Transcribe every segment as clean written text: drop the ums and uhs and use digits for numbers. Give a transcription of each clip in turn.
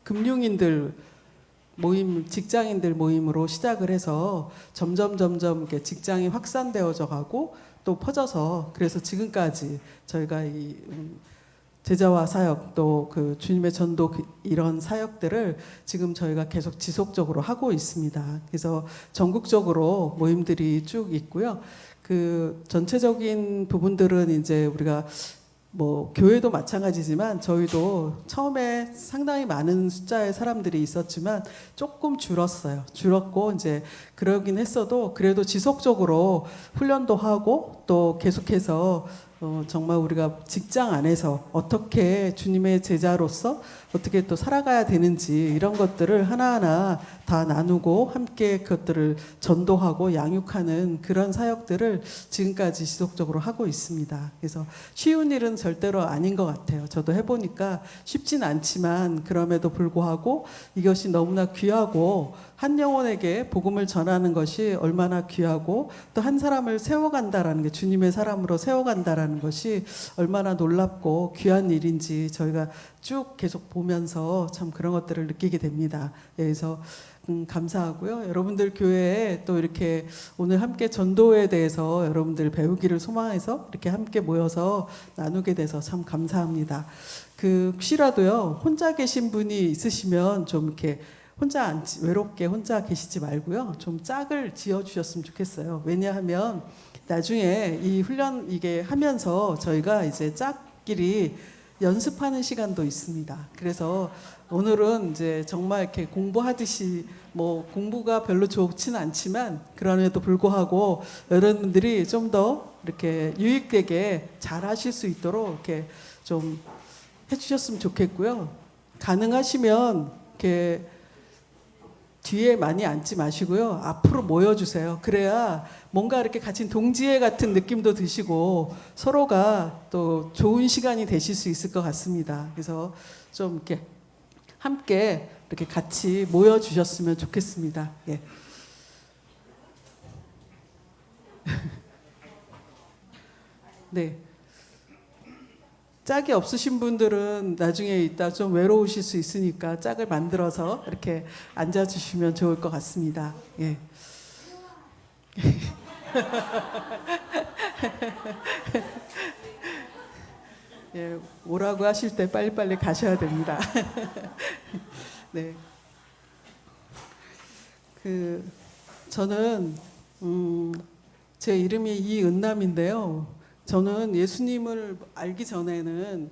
금융인들 모임, 직장인들 모임으로 시작을 해서 점점 이렇게 직장이 확산되어져 가고 또 퍼져서 그래서 지금까지 저희가 이 제자화 사역 또 그 주님의 전도 이런 사역들을 지금 저희가 계속 지속적으로 하고 있습니다. 그래서 전국적으로 모임들이 쭉 있고요. 그 전체적인 부분들은 이제 우리가 뭐 교회도 마찬가지지만 저희도 처음에 상당히 많은 숫자의 사람들이 있었지만 조금 줄었고 이제 그러긴 했어도 그래도 지속적으로 훈련도 하고 또 계속해서 정말 우리가 직장 안에서 어떻게 주님의 제자로서 어떻게 또 살아가야 되는지 이런 것들을 하나하나 다 나누고 함께 그것들을 전도하고 양육하는 그런 사역들을 지금까지 지속적으로 하고 있습니다. 그래서 쉬운 일은 절대로 아닌 것 같아요. 저도 해보니까 쉽진 않지만 그럼에도 불구하고 이것이 너무나 귀하고 한 영혼에게 복음을 전하는 것이 얼마나 귀하고 또 한 사람을 세워간다라는 게 주님의 사람으로 세워간다라는 것이 얼마나 놀랍고 귀한 일인지 저희가 쭉 계속 보면서 참 그런 것들을 느끼게 됩니다. 그래서 감사하고요. 여러분들 교회에 또 이렇게 오늘 함께 전도에 대해서 여러분들 배우기를 소망해서 이렇게 함께 모여서 나누게 돼서 참 감사합니다. 혹시라도요 혼자 계신 분이 있으시면 좀 이렇게 외롭게 혼자 계시지 말고요. 좀 짝을 지어 주셨으면 좋겠어요. 왜냐하면 나중에 이 훈련 이게 하면서 저희가 이제 짝끼리 연습하는 시간도 있습니다. 그래서 오늘은 이제 정말 이렇게 공부하듯이 뭐 공부가 별로 좋지는 않지만 그럼에도 불구하고 여러분들이 좀 더 이렇게 유익되게 잘 하실 수 있도록 이렇게 좀 해주셨으면 좋겠고요. 가능하시면 이렇게 뒤에 많이 앉지 마시고요. 앞으로 모여주세요. 그래야 뭔가 이렇게 같이 동지애 같은 느낌도 드시고 서로가 또 좋은 시간이 되실 수 있을 것 같습니다. 그래서 좀 이렇게 함께 이렇게 같이 모여주셨으면 좋겠습니다. 예. 네. 짝이 없으신 분들은 나중에 이따 좀 외로우실 수 있으니까 짝을 만들어서 이렇게 앉아주시면 좋을 것 같습니다. 예. 예, 오라고 하실 때 빨리빨리 가셔야 됩니다. 네. 저는 제 이름이 이은남인데요. 저는 예수님을 알기 전에는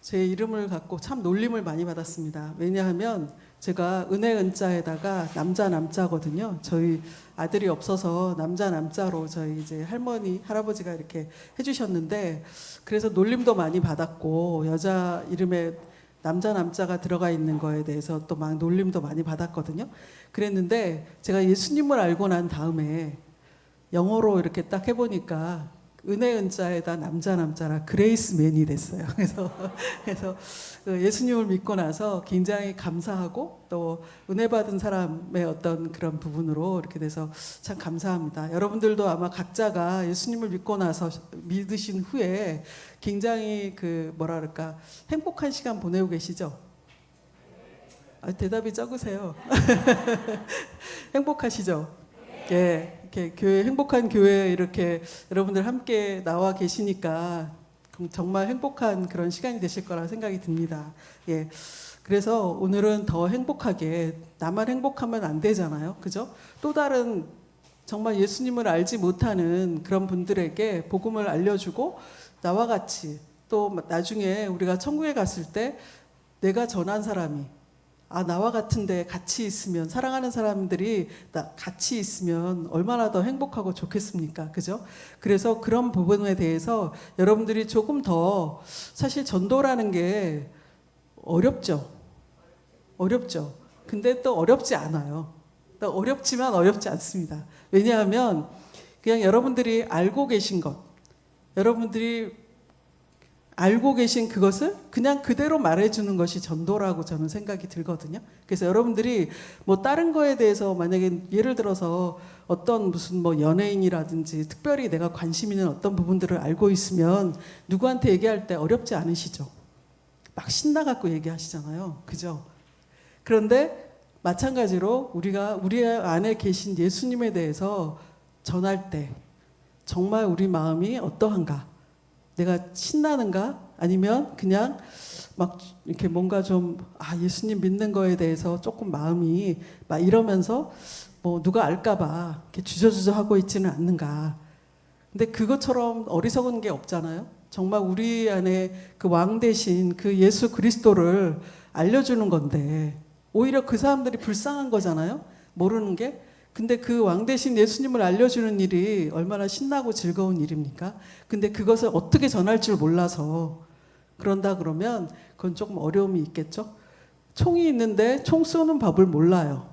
제 이름을 갖고 참 놀림을 많이 받았습니다. 왜냐하면 제가 은혜 은자에다가 남자 남자거든요. 저희 아들이 없어서 남자 남자로 저희 이제 할머니 할아버지가 이렇게 해주셨는데 그래서 놀림도 많이 받았고 여자 이름에 남자 남자가 들어가 있는 거에 대해서 또 막 놀림도 많이 받았거든요. 그랬는데 제가 예수님을 알고 난 다음에 영어로 이렇게 딱 해보니까 은혜 은자에다 남자 남자라 그레이스맨이 됐어요. 그래서 예수님을 믿고 나서 굉장히 감사하고 또 은혜 받은 사람의 어떤 그런 부분으로 이렇게 돼서 참 감사합니다. 여러분들도 아마 각자가 예수님을 믿고 나서 믿으신 후에 굉장히 행복한 시간 보내고 계시죠? 대답이 적으세요. 행복하시죠? 예, 이렇게 행복한 교회 이렇게 여러분들 함께 나와 계시니까 정말 행복한 그런 시간이 되실 거라 생각이 듭니다. 예, 그래서 오늘은 더 행복하게 나만 행복하면 안 되잖아요, 그죠? 또 다른 정말 예수님을 알지 못하는 그런 분들에게 복음을 알려주고 나와 같이 또 나중에 우리가 천국에 갔을 때 내가 전한 사람이 나와 같은데 같이 있으면 사랑하는 사람들이 같이 있으면 얼마나 더 행복하고 좋겠습니까? 그죠? 그래서 그런 부분에 대해서 여러분들이 조금 더 사실 전도라는 게 어렵죠. 근데 또 어렵지 않아요. 또 어렵지만 어렵지 않습니다. 왜냐하면 그냥 여러분들이 알고 계신 것, 여러분들이 알고 계신 그것을 그냥 그대로 말해주는 것이 전도라고 저는 생각이 들거든요. 그래서 여러분들이 뭐 다른 거에 대해서 만약에 예를 들어서 어떤 무슨 뭐 연예인이라든지 특별히 내가 관심 있는 어떤 부분들을 알고 있으면 누구한테 얘기할 때 어렵지 않으시죠? 막 신나갖고 얘기하시잖아요. 그죠? 그런데 마찬가지로 우리가 우리 안에 계신 예수님에 대해서 전할 때 정말 우리 마음이 어떠한가? 내가 신나는가? 아니면 그냥 막 이렇게 뭔가 좀 예수님 믿는 거에 대해서 조금 마음이 막 이러면서 뭐 누가 알까봐 이렇게 주저주저 하고 있지는 않는가? 근데 그것처럼 어리석은 게 없잖아요. 정말 우리 안에 그 왕 대신 그 예수 그리스도를 알려주는 건데 오히려 그 사람들이 불쌍한 거잖아요. 모르는 게. 근데 그 왕 대신 예수님을 알려주는 일이 얼마나 신나고 즐거운 일입니까? 근데 그것을 어떻게 전할 줄 몰라서 그런다 그러면 그건 조금 어려움이 있겠죠. 총이 있는데 총 쏘는 법을 몰라요.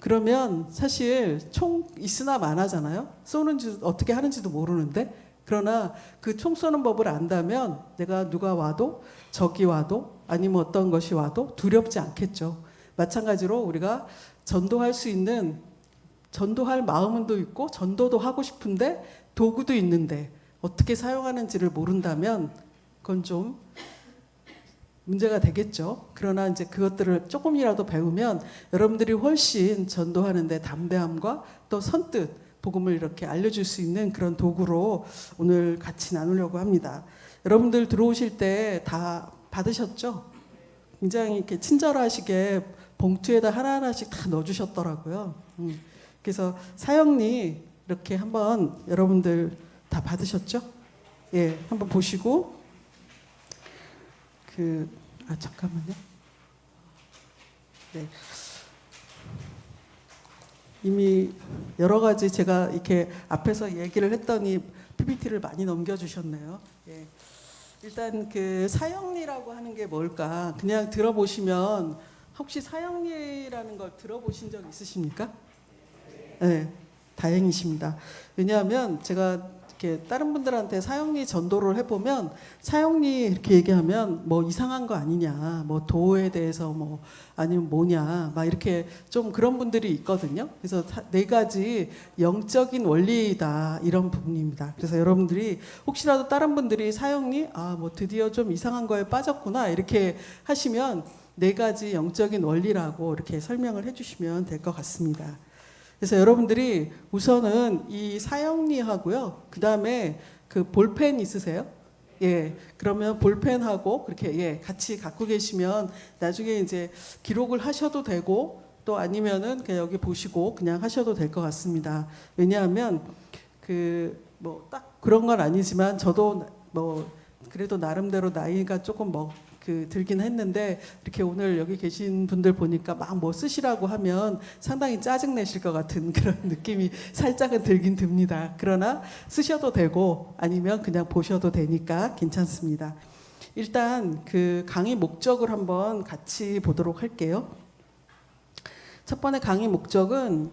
그러면 사실 총 있으나 마나잖아요. 쏘는지 어떻게 하는지도 모르는데, 그러나 그 총 쏘는 법을 안다면 내가 누가 와도 적이 와도 아니면 어떤 것이 와도 두렵지 않겠죠. 마찬가지로 우리가 전도할 수 있는, 전도할 마음도 있고 전도도 하고 싶은데 도구도 있는데 어떻게 사용하는지를 모른다면 그건 좀 문제가 되겠죠. 그러나 이제 그것들을 조금이라도 배우면 여러분들이 훨씬 전도하는데 담대함과 또 선뜻 복음을 이렇게 알려줄 수 있는 그런 도구로 오늘 같이 나누려고 합니다. 여러분들 들어오실 때 다 받으셨죠? 굉장히 이렇게 친절하시게 봉투에다 하나하나씩 다 넣어주셨더라고요. 그래서 사형리 이렇게 한번 여러분들 다 받으셨죠? 예, 한번 보시고 잠깐만요. 네. 이미 여러 가지 제가 이렇게 앞에서 얘기를 했더니 PPT를 많이 넘겨주셨네요. 예. 일단 그 사형리라고 하는 게 뭘까? 그냥 들어보시면 혹시 사형리라는 걸 들어보신 적 있으십니까? 네, 다행이십니다. 왜냐하면 제가 이렇게 다른 분들한테 사형리 전도를 해보면 사형리 이렇게 얘기하면 뭐 이상한 거 아니냐, 뭐 도에 대해서 뭐 아니면 뭐냐, 막 이렇게 좀 그런 분들이 있거든요. 그래서 네 가지 영적인 원리다 이런 부분입니다. 그래서 여러분들이 혹시라도 다른 분들이 사형리 뭐 드디어 좀 이상한 거에 빠졌구나 이렇게 하시면 네 가지 영적인 원리라고 이렇게 설명을 해주시면 될 것 같습니다. 그래서 여러분들이 우선은 이 사형리하고요. 그 다음에 그 볼펜 있으세요? 예. 그러면 볼펜하고 그렇게 같이 갖고 계시면 나중에 이제 기록을 하셔도 되고 또 아니면은 그냥 여기 보시고 그냥 하셔도 될 것 같습니다. 왜냐하면 그 뭐 딱 그런 건 아니지만 저도 뭐 그래도 나름대로 나이가 조금 들긴 했는데 이렇게 오늘 여기 계신 분들 보니까 막 뭐 쓰시라고 하면 상당히 짜증 내실 것 같은 그런 느낌이 살짝은 들긴 듭니다. 그러나 쓰셔도 되고 아니면 그냥 보셔도 되니까 괜찮습니다. 일단 그 강의 목적을 한번 같이 보도록 할게요. 첫 번째 강의 목적은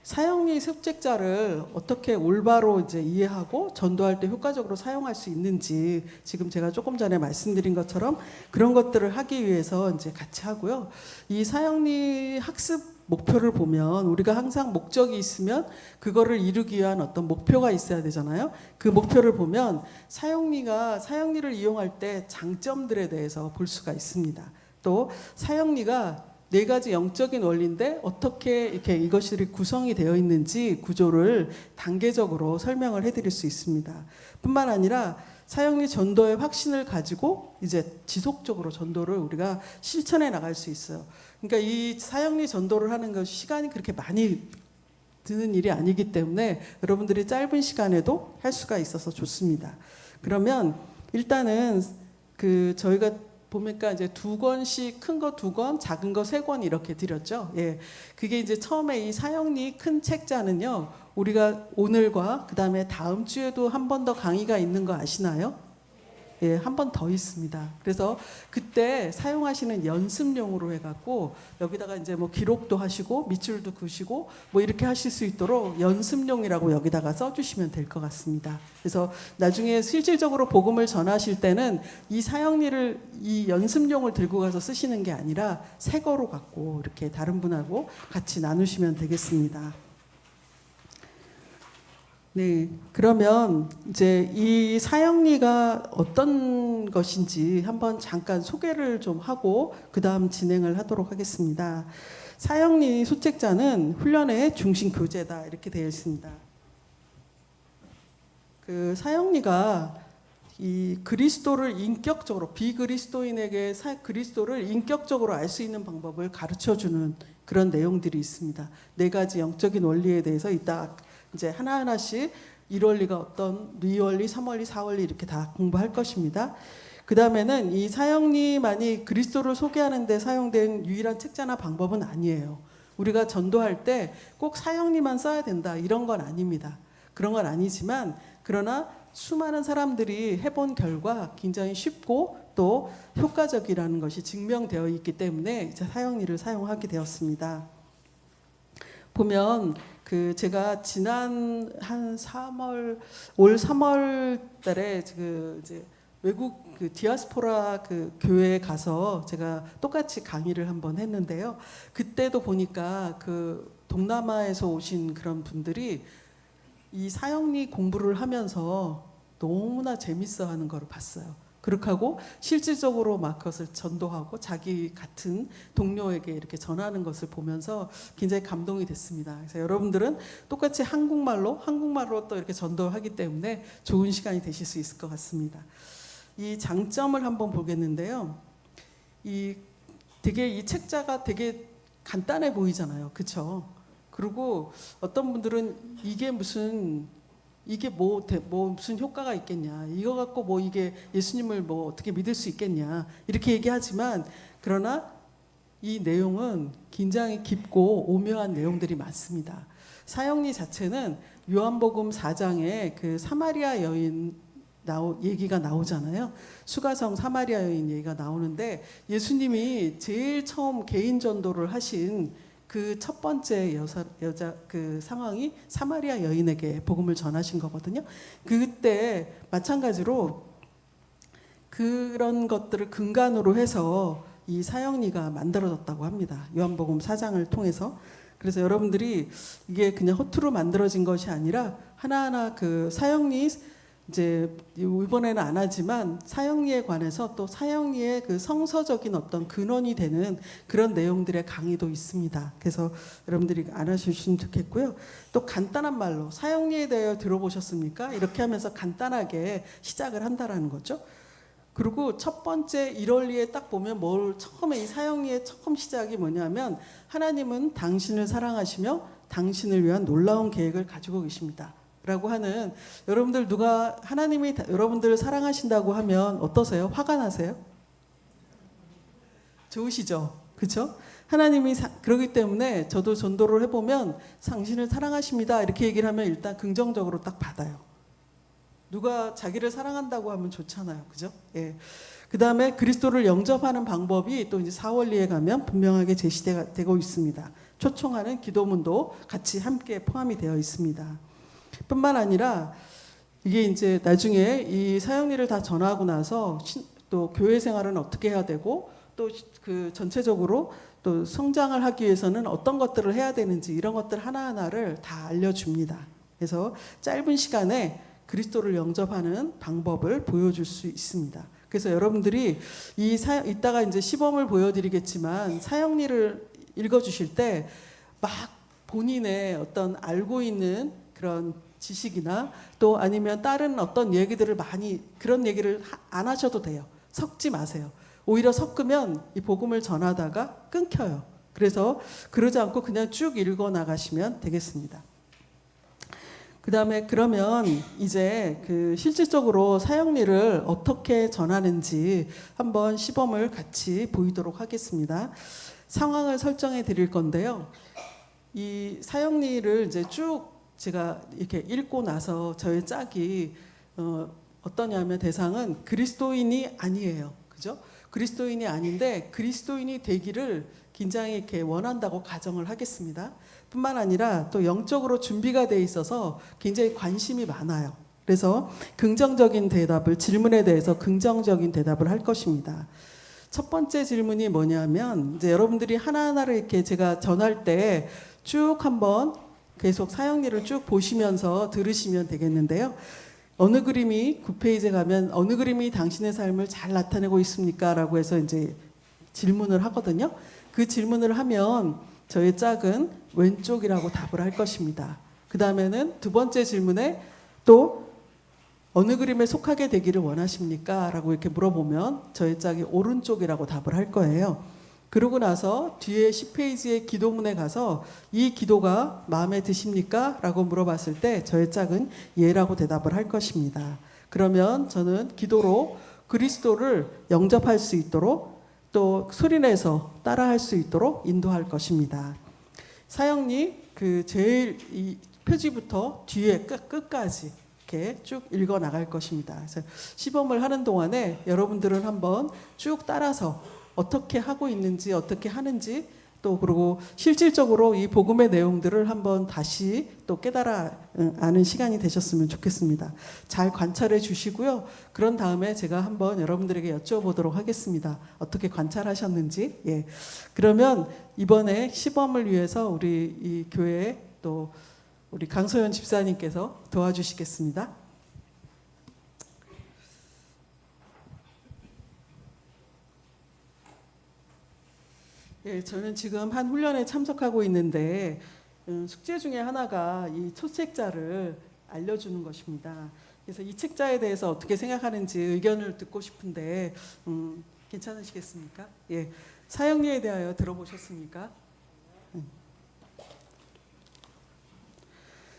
사형리 습직자를 어떻게 올바로 이제 이해하고 전도할 때 효과적으로 사용할 수 있는지 지금 제가 조금 전에 말씀드린 것처럼 그런 것들을 하기 위해서 이제 같이 하고요. 이 사형리 학습 목표를 보면 우리가 항상 목적이 있으면 그거를 이루기 위한 어떤 목표가 있어야 되잖아요. 그 목표를 보면 사형리를 이용할 때 장점들에 대해서 볼 수가 있습니다. 또 사형리가 네 가지 영적인 원리인데 어떻게 이렇게 이것들이 구성이 되어 있는지 구조를 단계적으로 설명을 해드릴 수 있습니다. 뿐만 아니라 사형리 전도의 확신을 가지고 이제 지속적으로 전도를 우리가 실천해 나갈 수 있어요. 그러니까 이 사형리 전도를 하는 것이 시간이 그렇게 많이 드는 일이 아니기 때문에 여러분들이 짧은 시간에도 할 수가 있어서 좋습니다. 그러면 일단은 저희가 보니까 이제 2권씩 큰 거 2권, 작은 거 3권 이렇게 드렸죠. 예. 그게 이제 처음에 이 사형리 큰 책자는요. 우리가 오늘과 그다음에 다음 주에도 한 번 더 강의가 있는 거 아시나요? 예, 한 번 더 있습니다. 그래서 그때 사용하시는 연습용으로 해갖고 여기다가 이제 뭐 기록도 하시고 밑줄도 그으시고 뭐 이렇게 하실 수 있도록 연습용이라고 여기다가 써주시면 될 것 같습니다. 그래서 나중에 실질적으로 복음을 전하실 때는 이 사형리를 이 연습용을 들고 가서 쓰시는 게 아니라 새 거로 갖고 이렇게 다른 분하고 같이 나누시면 되겠습니다. 네, 그러면 이제 이 사형리가 어떤 것인지 한번 잠깐 소개를 좀 하고 그 다음 진행을 하도록 하겠습니다. 사형리 수책자는 훈련의 중심 교재다 이렇게 되어 있습니다. 그 사형리가 이 그리스도를 인격적으로 비그리스도인에게 그리스도를 인격적으로 알 수 있는 방법을 가르쳐주는 그런 내용들이 있습니다. 네 가지 영적인 원리에 대해서 이따 이제 하나하나씩 1원리가 어떤 2원리, 3원리, 4원리 이렇게 다 공부할 것입니다. 그 다음에는 이 사형리만이 그리스도를 소개하는 데 사용된 유일한 책자나 방법은 아니에요. 우리가 전도할 때 꼭 사형리만 써야 된다 이런 건 아닙니다. 그런 건 아니지만 그러나 수많은 사람들이 해본 결과 굉장히 쉽고 또 효과적이라는 것이 증명되어 있기 때문에 이제 사형리를 사용하게 되었습니다. 보면 그 제가 지난 한 3월 올 3월 달에 그 이제 외국 그 디아스포라 그 교회에 가서 제가 똑같이 강의를 한번 했는데요. 그때도 보니까 그 동남아에서 오신 그런 분들이 이 사형리 공부를 하면서 너무나 재밌어 하는 걸 봤어요. 그렇게 하고 실질적으로 막 그것을 전도하고 자기 같은 동료에게 이렇게 전하는 것을 보면서 굉장히 감동이 됐습니다. 그래서 여러분들은 똑같이 한국말로 또 이렇게 전도하기 때문에 좋은 시간이 되실 수 있을 것 같습니다. 이 장점을 한번 보겠는데요. 되게 이 책자가 되게 간단해 보이잖아요. 그렇죠? 그리고 어떤 분들은 이게 무슨 효과가 있겠냐, 이거 갖고 뭐 이게 예수님을 뭐 어떻게 믿을 수 있겠냐 이렇게 얘기하지만 그러나 이 내용은 굉장히 깊고 오묘한 내용들이 많습니다. 사형리 자체는 요한복음 4장에 그 사마리아 여인 얘기가 나오잖아요. 수가성 사마리아 여인 얘기가 나오는데 예수님이 제일 처음 개인 전도를 하신 그 첫 번째 여자 그 상황이 사마리아 여인에게 복음을 전하신 거거든요. 그때 마찬가지로 그런 것들을 근간으로 해서 이 사형리가 만들어졌다고 합니다. 요한복음 4장을 통해서. 그래서 여러분들이 이게 그냥 허투루 만들어진 것이 아니라 하나하나 그 사형리 이제 이번에는 안 하지만 사형리에 관해서 또 사형리의 그 성서적인 어떤 근원이 되는 그런 내용들의 강의도 있습니다. 그래서 여러분들이 안 하셨으면 좋겠고요. 또 간단한 말로 사형리에 대해 들어보셨습니까? 이렇게 하면서 간단하게 시작을 한다라는 거죠. 그리고 첫 번째 1원리에 딱 보면 처음에 이 사형리의 처음 시작이 뭐냐면 하나님은 당신을 사랑하시며 당신을 위한 놀라운 계획을 가지고 계십니다. 라고 하는, 여러분들 누가 하나님이 여러분들을 사랑하신다고 하면 어떠세요? 화가 나세요? 좋으시죠? 그렇죠? 하나님이 그러기 때문에 저도 전도를 해보면 당신을 사랑하십니다 이렇게 얘기를 하면 일단 긍정적으로 딱 받아요. 누가 자기를 사랑한다고 하면 좋잖아요. 그죠? 예. 그 다음에 그리스도를 영접하는 방법이 또 이제 4원리에 가면 분명하게 제시되고 있습니다. 초청하는 기도문도 같이 함께 포함이 되어 있습니다. 뿐만 아니라 이게 이제 나중에 이 사형리를 다 전하고 나서 또 교회 생활은 어떻게 해야 되고 또 그 전체적으로 또 성장을 하기 위해서는 어떤 것들을 해야 되는지 이런 것들 하나하나를 다 알려줍니다. 그래서 짧은 시간에 그리스도를 영접하는 방법을 보여줄 수 있습니다. 그래서 여러분들이 이따가 이제 시범을 보여드리겠지만 사형리를 읽어주실 때 막 본인의 어떤 알고 있는 그런 지식이나 또 아니면 다른 어떤 얘기들을 그런 얘기를 안 하셔도 돼요. 섞지 마세요. 오히려 섞으면 이 복음을 전하다가 끊겨요. 그래서 그러지 않고 그냥 쭉 읽어 나가시면 되겠습니다. 그 다음에 그러면 이제 그 실질적으로 사형리를 어떻게 전하는지 한번 시범을 같이 보이도록 하겠습니다. 상황을 설정해 드릴 건데요. 이 사형리를 이제 쭉 제가 이렇게 읽고 나서 저의 짝이 어떠냐면 대상은 그리스도인이 아니에요. 그죠? 그리스도인이 아닌데 그리스도인이 되기를 굉장히 이렇게 원한다고 가정을 하겠습니다. 뿐만 아니라 또 영적으로 준비가 돼 있어서 굉장히 관심이 많아요. 그래서 질문에 대해서 긍정적인 대답을 할 것입니다. 첫 번째 질문이 뭐냐면 이제 여러분들이 하나하나를 이렇게 제가 전할 때 쭉 한번 계속 사형리를 쭉 보시면서 들으시면 되겠는데요. 어느 그림이 9페이지에 가면 어느 그림이 당신의 삶을 잘 나타내고 있습니까? 라고 해서 이제 질문을 하거든요. 그 질문을 하면 저의 짝은 왼쪽이라고 답을 할 것입니다. 그 다음에는 두 번째 질문에 또 어느 그림에 속하게 되기를 원하십니까? 라고 이렇게 물어보면 저의 짝이 오른쪽이라고 답을 할 거예요. 그러고 나서 뒤에 10페이지의 기도문에 가서 이 기도가 마음에 드십니까? 라고 물어봤을 때 저의 짝은 예라고 대답을 할 것입니다. 그러면 저는 기도로 그리스도를 영접할 수 있도록 또 소리내서 따라할 수 있도록 인도할 것입니다. 사형리 그 제일 이 표지부터 뒤에 끝까지 이렇게 쭉 읽어 나갈 것입니다. 그래서 시범을 하는 동안에 여러분들은 한번 쭉 따라서 어떻게 하고 있는지 어떻게 하는지 또 그리고 실질적으로 이 복음의 내용들을 한번 다시 또 깨달아 아는 시간이 되셨으면 좋겠습니다. 잘 관찰해 주시고요. 그런 다음에 제가 한번 여러분들에게 여쭤보도록 하겠습니다. 어떻게 관찰하셨는지. 예. 그러면 이번에 시범을 위해서 우리 이 교회 또 우리 강소연 집사님께서 도와주시겠습니다. 예, 저는 지금 한 훈련에 참석하고 있는데 숙제 중에 하나가 이 초책자를 알려주는 것입니다. 그래서 이 책자에 대해서 어떻게 생각하는지 의견을 듣고 싶은데 괜찮으시겠습니까? 예, 사형리에 대하여 들어보셨습니까?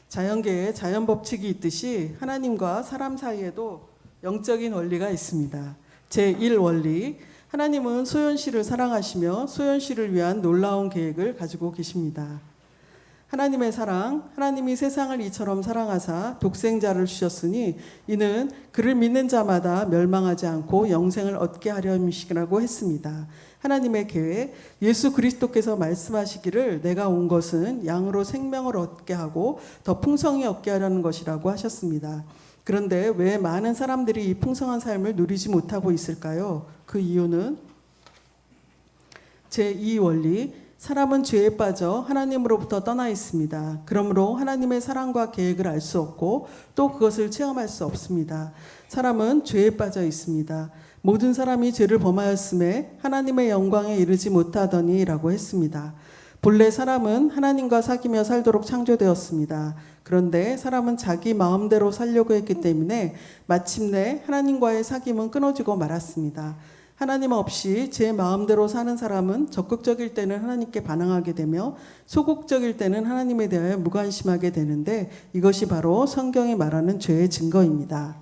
자연계에 자연 법칙이 있듯이 하나님과 사람 사이에도 영적인 원리가 있습니다. 제1원리, 하나님은 소연 씨를 사랑하시며 소연 씨를 위한 놀라운 계획을 가지고 계십니다. 하나님의 사랑, 하나님이 세상을 이처럼 사랑하사 독생자를 주셨으니 이는 그를 믿는 자마다 멸망하지 않고 영생을 얻게 하려 함이시라고 했습니다. 하나님의 계획, 예수 그리스도께서 말씀하시기를 내가 온 것은 양으로 생명을 얻게 하고 더 풍성히 얻게 하려는 것이라고 하셨습니다. 그런데 왜 많은 사람들이 이 풍성한 삶을 누리지 못하고 있을까요? 그 이유는 제2원리, 사람은 죄에 빠져 하나님으로부터 떠나 있습니다. 그러므로 하나님의 사랑과 계획을 알 수 없고 또 그것을 체험할 수 없습니다. 사람은 죄에 빠져 있습니다. 모든 사람이 죄를 범하였음에 하나님의 영광에 이르지 못하더니 라고 했습니다. 본래 사람은 하나님과 사귀며 살도록 창조되었습니다. 그런데 사람은 자기 마음대로 살려고 했기 때문에 마침내 하나님과의 사귐은 끊어지고 말았습니다. 하나님 없이 제 마음대로 사는 사람은 적극적일 때는 하나님께 반항하게 되며 소극적일 때는 하나님에 대하여 무관심하게 되는데 이것이 바로 성경이 말하는 죄의 증거입니다.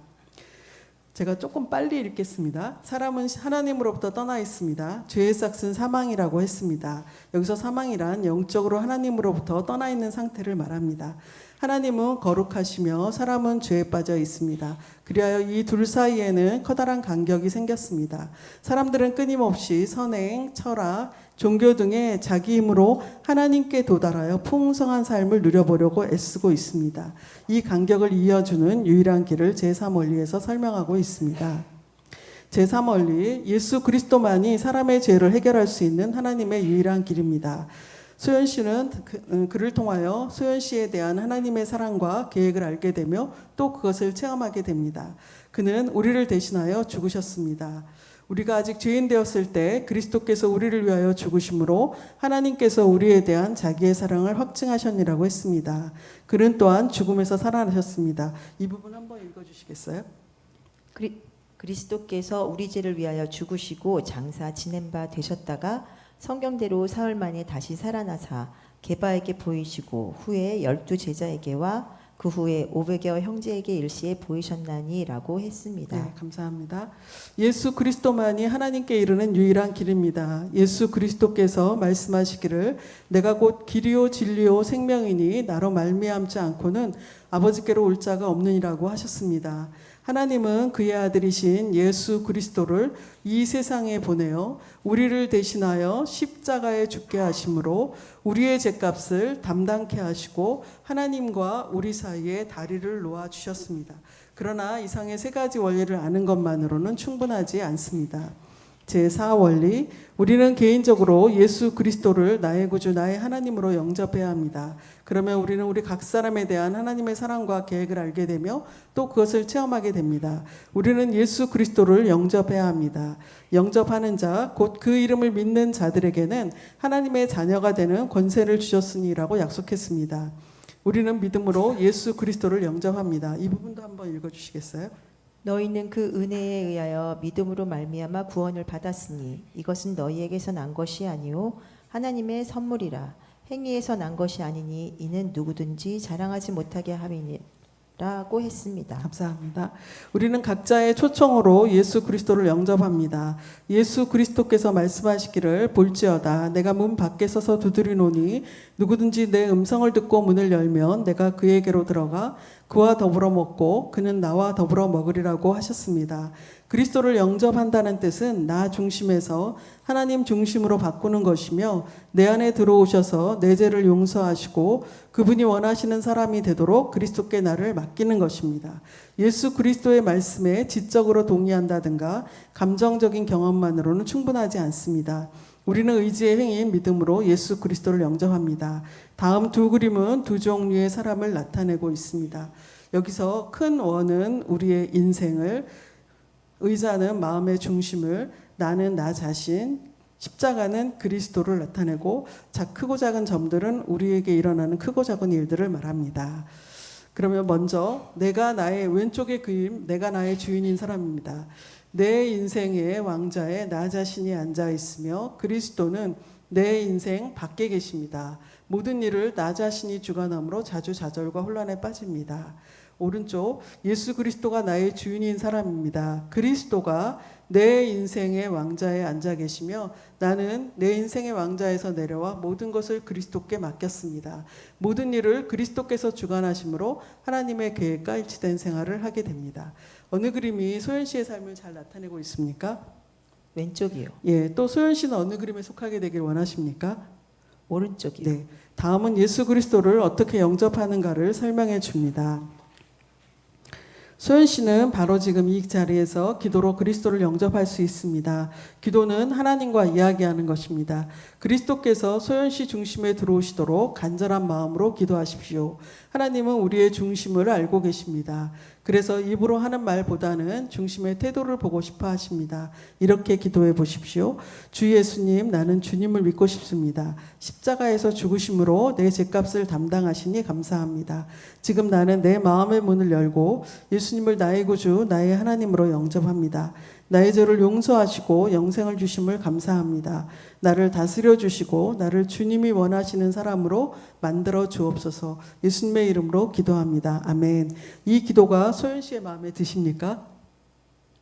제가 조금 빨리 읽겠습니다. 사람은 하나님으로부터 떠나 있습니다. 죄의 싹은 사망이라고 했습니다. 여기서 사망이란 영적으로 하나님으로부터 떠나 있는 상태를 말합니다. 하나님은 거룩하시며 사람은 죄에 빠져 있습니다. 그리하여 이 둘 사이에는 커다란 간격이 생겼습니다. 사람들은 끊임없이 선행, 철학, 종교 등의 자기 힘으로 하나님께 도달하여 풍성한 삶을 누려보려고 애쓰고 있습니다. 이 간격을 이어주는 유일한 길을 제3원리에서 설명하고 있습니다. 제3원리, 예수 그리스도만이 사람의 죄를 해결할 수 있는 하나님의 유일한 길입니다. 소연 씨는 그를 통하여 소연 씨에 대한 하나님의 사랑과 계획을 알게 되며 또 그것을 체험하게 됩니다. 그는 우리를 대신하여 죽으셨습니다. 우리가 아직 죄인 되었을 때 그리스도께서 우리를 위하여 죽으심으로 하나님께서 우리에 대한 자기의 사랑을 확증하셨니라고 했습니다. 그는 또한 죽음에서 살아나셨습니다. 이 부분 한번 읽어주시겠어요? 그리스도께서 우리 죄를 위하여 죽으시고 장사 지낸 바 되셨다가 성경대로 사흘 만에 다시 살아나사 게바에게 보이시고 후에 12 제자에게와 그 후에 500여 형제에게 일시에 보이셨나니라고 했습니다. 네, 감사합니다. 예수 그리스도만이 하나님께 이르는 유일한 길입니다. 예수 그리스도께서 말씀하시기를 내가 곧 길이요 진리요 생명이니 나로 말미암지 않고는 아버지께로 올 자가 없느니라고 하셨습니다. 하나님은 그의 아들이신 예수 그리스도를 이 세상에 보내어 우리를 대신하여 십자가에 죽게 하심으로 우리의 죄값을 담당케 하시고 하나님과 우리 사이에 다리를 놓아 주셨습니다. 그러나 이상의 세 가지 원리를 아는 것만으로는 충분하지 않습니다. 제4원리, 우리는 개인적으로 예수 그리스도를 나의 구주, 나의 하나님으로 영접해야 합니다. 그러면 우리는 우리 각 사람에 대한 하나님의 사랑과 계획을 알게 되며 또 그것을 체험하게 됩니다. 우리는 예수 그리스도를 영접해야 합니다. 영접하는 자, 곧 그 이름을 믿는 자들에게는 하나님의 자녀가 되는 권세를 주셨으니라고 약속했습니다. 우리는 믿음으로 예수 그리스도를 영접합니다. 이 부분도 한번 읽어주시겠어요? 너희는 그 은혜에 의하여 믿음으로 말미암아 구원을 받았으니 이것은 너희에게서 난 것이 아니요 하나님의 선물이라. 행위에서 난 것이 아니니 이는 누구든지 자랑하지 못하게 함이니라고 했습니다. 감사합니다. 우리는 각자의 초청으로 예수 그리스도를 영접합니다. 예수 그리스도께서 말씀하시기를 볼지어다 내가 문 밖에 서서 두드리노니 누구든지 내 음성을 듣고 문을 열면 내가 그에게로 들어가 그와 더불어 먹고 그는 나와 더불어 먹으리라고 하셨습니다. 그리스도를 영접한다는 뜻은 나 중심에서 하나님 중심으로 바꾸는 것이며 내 안에 들어오셔서 내 죄를 용서하시고 그분이 원하시는 사람이 되도록 그리스도께 나를 맡기는 것입니다. 예수 그리스도의 말씀에 지적으로 동의한다든가 감정적인 경험만으로는 충분하지 않습니다. 우리는 의지의 행위인 믿음으로 예수 그리스도를 영접합니다. 다음 두 그림은 두 종류의 사람을 나타내고 있습니다. 여기서 큰 원은 우리의 인생을, 의자는 마음의 중심을, 나는 나 자신, 십자가는 그리스도를 나타내고 크고 작은 점들은 우리에게 일어나는 크고 작은 일들을 말합니다. 그러면 먼저 내가 나의 왼쪽의 그림, 내가 나의 주인인 사람입니다. 내 인생의 왕자에 나 자신이 앉아 있으며 그리스도는 내 인생 밖에 계십니다. 모든 일을 나 자신이 주관함으로 자주 좌절과 혼란에 빠집니다. 오른쪽 예수 그리스도가 나의 주인인 사람입니다. 그리스도가 내 인생의 왕자에 앉아 계시며 나는 내 인생의 왕자에서 내려와 모든 것을 그리스도께 맡겼습니다. 모든 일을 그리스도께서 주관하심으로 하나님의 계획과 일치된 생활을 하게 됩니다. 어느 그림이 소연 씨의 삶을 잘 나타내고 있습니까? 왼쪽이요. 예, 또 소연 씨는 어느 그림에 속하게 되길 원하십니까? 오른쪽이요. 네, 다음은 예수 그리스도를 어떻게 영접하는가를 설명해 줍니다. 소연 씨는 바로 지금 이 자리에서 기도로 그리스도를 영접할 수 있습니다. 기도는 하나님과 이야기하는 것입니다. 그리스도께서 소연 씨 중심에 들어오시도록 간절한 마음으로 기도하십시오. 하나님은 우리의 중심을 알고 계십니다. 그래서 입으로 하는 말보다는 중심의 태도를 보고 싶어 하십니다. 이렇게 기도해 보십시오. 주 예수님, 나는 주님을 믿고 싶습니다. 십자가에서 죽으심으로 내 죄값을 담당하시니 감사합니다. 지금 나는 내 마음의 문을 열고 예수님을 나의 구주, 나의 하나님으로 영접합니다. 나의 죄를 용서하시고 영생을 주심을 감사합니다. 나를 다스려 주시고 나를 주님이 원하시는 사람으로 만들어 주옵소서. 예수님의 이름으로 기도합니다. 아멘. 이 기도가 소연 씨의 마음에 드십니까?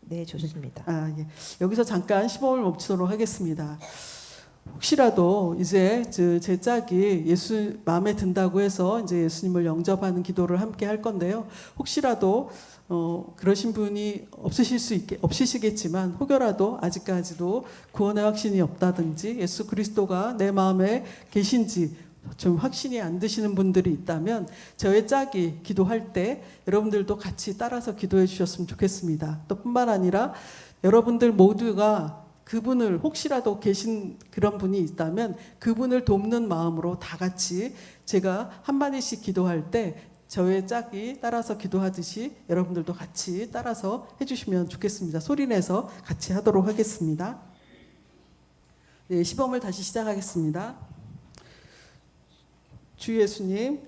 네, 좋습니다. 예. 여기서 잠깐 시범을 멈추도록 하겠습니다. 혹시라도 이제 제 짝이 예수 마음에 든다고 해서 이제 예수님을 영접하는 기도를 함께 할 건데요. 혹시라도 그러신 분이 없으시겠지만 혹여라도 아직까지도 구원의 확신이 없다든지 예수 그리스도가 내 마음에 계신지 좀 확신이 안 드시는 분들이 있다면 저의 짝이 기도할 때 여러분들도 같이 따라서 기도해 주셨으면 좋겠습니다. 또 뿐만 아니라 여러분들 모두가 그분을 혹시라도 계신 그런 분이 있다면 그분을 돕는 마음으로 다 같이 제가 한마디씩 기도할 때 저의 짝이 따라서 기도하듯이 여러분들도 같이 따라서 해주시면 좋겠습니다. 소리내서 같이 하도록 하겠습니다. 네, 시범을 다시 시작하겠습니다. 주 예수님,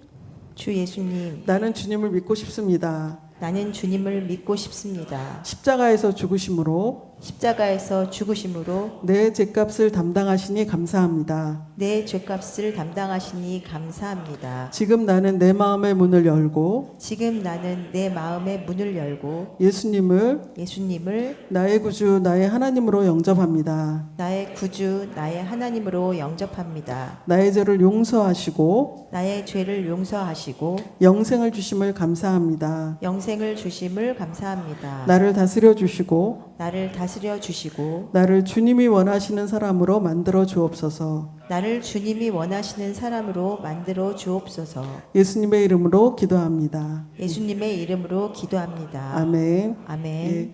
주 예수님, 나는 주님을 믿고 싶습니다. 나는 주님을 믿고 싶습니다. 십자가에서 죽으심으로 십자가에서 죽으심으로 내 죄값을 담당하시니 감사합니다. 내 죄값을 담당하시니 감사합니다. 지금 나는 내 마음의 문을 열고 지금 나는 내 마음의 문을 열고 예수님을 예수님을 나의 구주, 나의 하나님으로 영접합니다. 나의 구주, 나의 하나님으로 영접합니다. 나의 죄를 용서하시고 나의 죄를 용서하시고 영생을 주심을 감사합니다. 영생을 주심을 감사합니다. 나를 다스려 주시고 나를 다스려 주시고 나를 주님이 원하시는 사람으로 만들어 주옵소서. 나를 주님이 원하시는 사람으로 만들어 주옵소서. 예수님의 이름으로 기도합니다. 예수님의 이름으로 기도합니다. 아멘. 아멘. 예.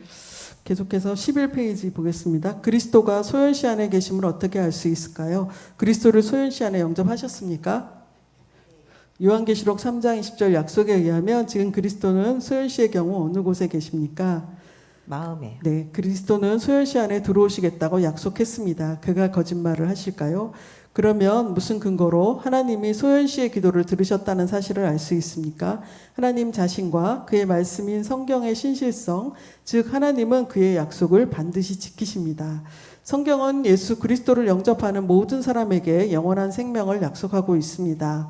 계속해서 11페이지 보겠습니다. 그리스도가 소연 씨 안에 계심을 어떻게 알 수 있을까요? 그리스도를 소연 씨 안에 영접하셨습니까? 요한계시록 3장 20절 약속에 의하면 지금 그리스도는 소연 씨의 경우 어느 곳에 계십니까? 마음에. 네, 그리스도는 소연 씨 안에 들어오시겠다고 약속했습니다. 그가 거짓말을 하실까요? 그러면 무슨 근거로 하나님이 소연 씨의 기도를 들으셨다는 사실을 알 수 있습니까? 하나님 자신과 그의 말씀인 성경의 신실성, 즉 하나님은 그의 약속을 반드시 지키십니다. 성경은 예수 그리스도를 영접하는 모든 사람에게 영원한 생명을 약속하고 있습니다.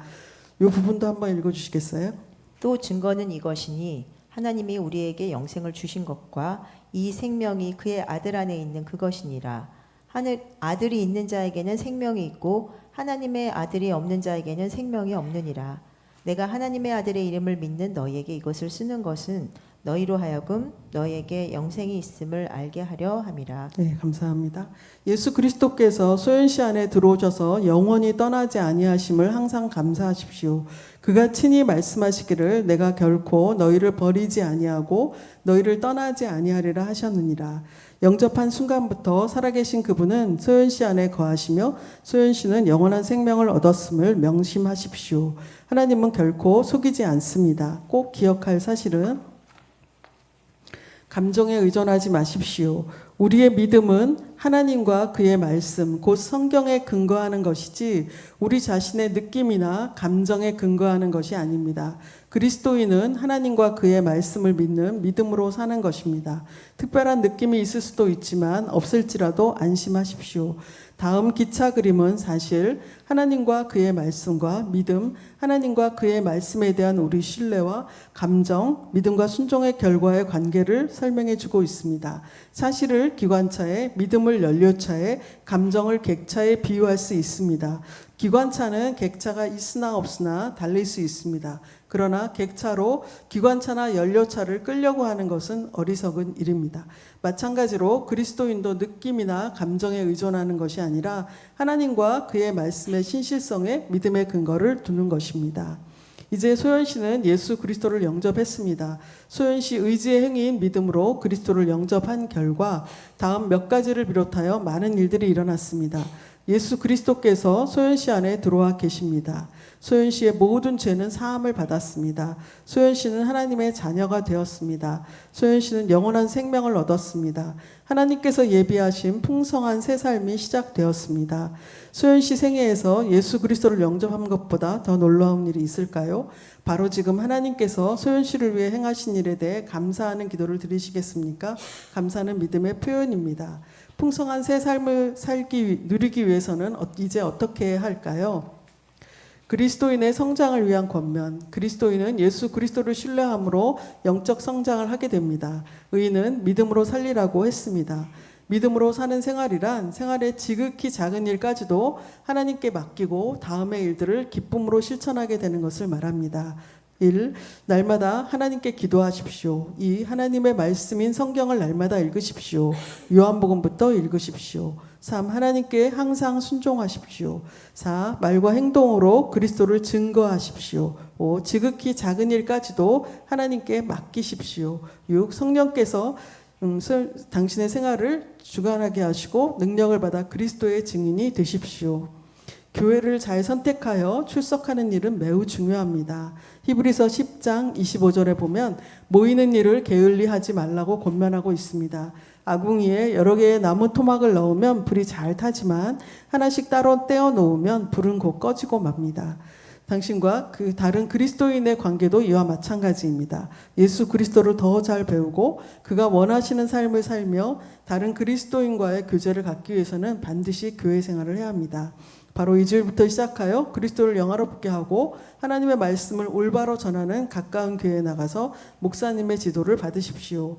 이 부분도 한번 읽어주시겠어요? 또 증거는 이것이니 하나님이 우리에게 영생을 주신 것과 이 생명이 그의 아들 안에 있는 그것이니라. 하늘 아들이 있는 자에게는 생명이 있고 하나님의 아들이 없는 자에게는 생명이 없느니라. 내가 하나님의 아들의 이름을 믿는 너희에게 이것을 쓰는 것은 너희로 하여금 너희에게 영생이 있음을 알게 하려 함이라. 네, 감사합니다. 예수 그리스도께서 소연 씨 안에 들어오셔서 영원히 떠나지 아니하심을 항상 감사하십시오. 그가 친히 말씀하시기를 내가 결코 너희를 버리지 아니하고 너희를 떠나지 아니하리라 하셨느니라. 영접한 순간부터 살아계신 그분은 소연 씨 안에 거하시며 소연 씨는 영원한 생명을 얻었음을 명심하십시오. 하나님은 결코 속이지 않습니다. 꼭 기억할 사실은 감정에 의존하지 마십시오. 우리의 믿음은 하나님과 그의 말씀, 곧 성경에 근거하는 것이지 우리 자신의 느낌이나 감정에 근거하는 것이 아닙니다. 그리스도인은 하나님과 그의 말씀을 믿는 믿음으로 사는 것입니다. 특별한 느낌이 있을 수도 있지만 없을지라도 안심하십시오. 다음 기차 그림은 사실 하나님과 그의 말씀과 믿음, 하나님과 그의 말씀에 대한 우리 신뢰와 감정, 믿음과 순종의 결과의 관계를 설명해 주고 있습니다. 사실을 기관차에, 믿음을 연료차에, 감정을 객차에 비유할 수 있습니다. 기관차는 객차가 있으나 없으나 달릴 수 있습니다. 그러나 객차로 기관차나 연료차를 끌려고 하는 것은 어리석은 일입니다. 마찬가지로 그리스도인도 느낌이나 감정에 의존하는 것이 아니라 하나님과 그의 말씀의 신실성에 믿음의 근거를 두는 것입니다. 이제 소연 씨는 예수 그리스도를 영접했습니다. 소연 씨 의지의 행위인 믿음으로 그리스도를 영접한 결과 다음 몇 가지를 비롯하여 많은 일들이 일어났습니다. 예수 그리스도께서 소연 씨 안에 들어와 계십니다. 소연 씨의 모든 죄는 사함을 받았습니다. 소연 씨는 하나님의 자녀가 되었습니다. 소연 씨는 영원한 생명을 얻었습니다. 하나님께서 예비하신 풍성한 새 삶이 시작되었습니다. 소연 씨 생애에서 예수 그리스도를 영접한 것보다 더 놀라운 일이 있을까요? 바로 지금 하나님께서 소연 씨를 위해 행하신 일에 대해 감사하는 기도를 드리시겠습니까? 감사는 믿음의 표현입니다. 풍성한 새 삶을 누리기 위해서는 이제 어떻게 해야 할까요? 그리스도인의 성장을 위한 권면. 그리스도인은 예수 그리스도를 신뢰함으로 영적 성장을 하게 됩니다. 의인은 믿음으로 살리라고 했습니다. 믿음으로 사는 생활이란 생활의 지극히 작은 일까지도 하나님께 맡기고 다음의 일들을 기쁨으로 실천하게 되는 것을 말합니다. 1. 날마다 하나님께 기도하십시오. 2. 하나님의 말씀인 성경을 날마다 읽으십시오. 요한복음부터 읽으십시오. 3. 하나님께 항상 순종하십시오. 4. 말과 행동으로 그리스도를 증거하십시오. 5. 지극히 작은 일까지도 하나님께 맡기십시오. 6. 성령께서 당신의 생활을 주관하게 하시고 능력을 받아 그리스도의 증인이 되십시오. 교회를 잘 선택하여 출석하는 일은 매우 중요합니다. 히브리서 10장 25절에 보면 모이는 일을 게을리 하지 말라고 권면하고 있습니다. 아궁이에 여러 개의 나무 토막을 넣으면 불이 잘 타지만 하나씩 따로 떼어 놓으면 불은 곧 꺼지고 맙니다. 당신과 그 다른 그리스도인의 관계도 이와 마찬가지입니다. 예수 그리스도를 더 잘 배우고 그가 원하시는 삶을 살며 다른 그리스도인과의 교제를 갖기 위해서는 반드시 교회 생활을 해야 합니다. 바로 2주일부터 시작하여 그리스도를 영화롭게 하고 하나님의 말씀을 올바로 전하는 가까운 교회에 나가서 목사님의 지도를 받으십시오.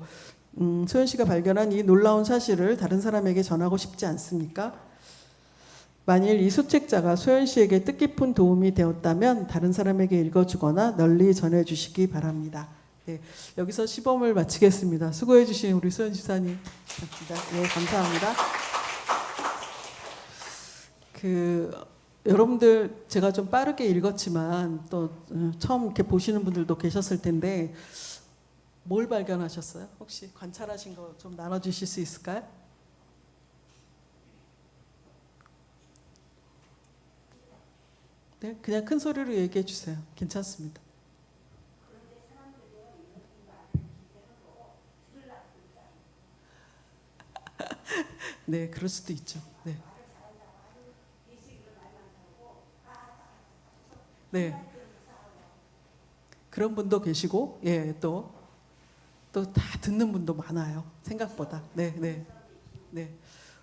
소연 씨가 발견한 이 놀라운 사실을 다른 사람에게 전하고 싶지 않습니까? 만일 이 소책자가 소연 씨에게 뜻깊은 도움이 되었다면 다른 사람에게 읽어주거나 널리 전해주시기 바랍니다. 네, 여기서 시범을 마치겠습니다. 수고해 주신 우리 소연 집사님. 네, 감사합니다. 여러분들 제가 좀 빠르게 읽었지만 또 처음 이렇게 보시는 분들도 계셨을 텐데 뭘 발견하셨어요? 혹시 관찰하신 거 좀 나눠주실 수 있을까요? 네, 그냥 큰 소리로 얘기해 주세요. 괜찮습니다. 네, 그럴 수도 있죠. 네, 네, 그런 분도 계시고, 예, 또 다 듣는 분도 많아요. 생각보다. 네, 네, 네.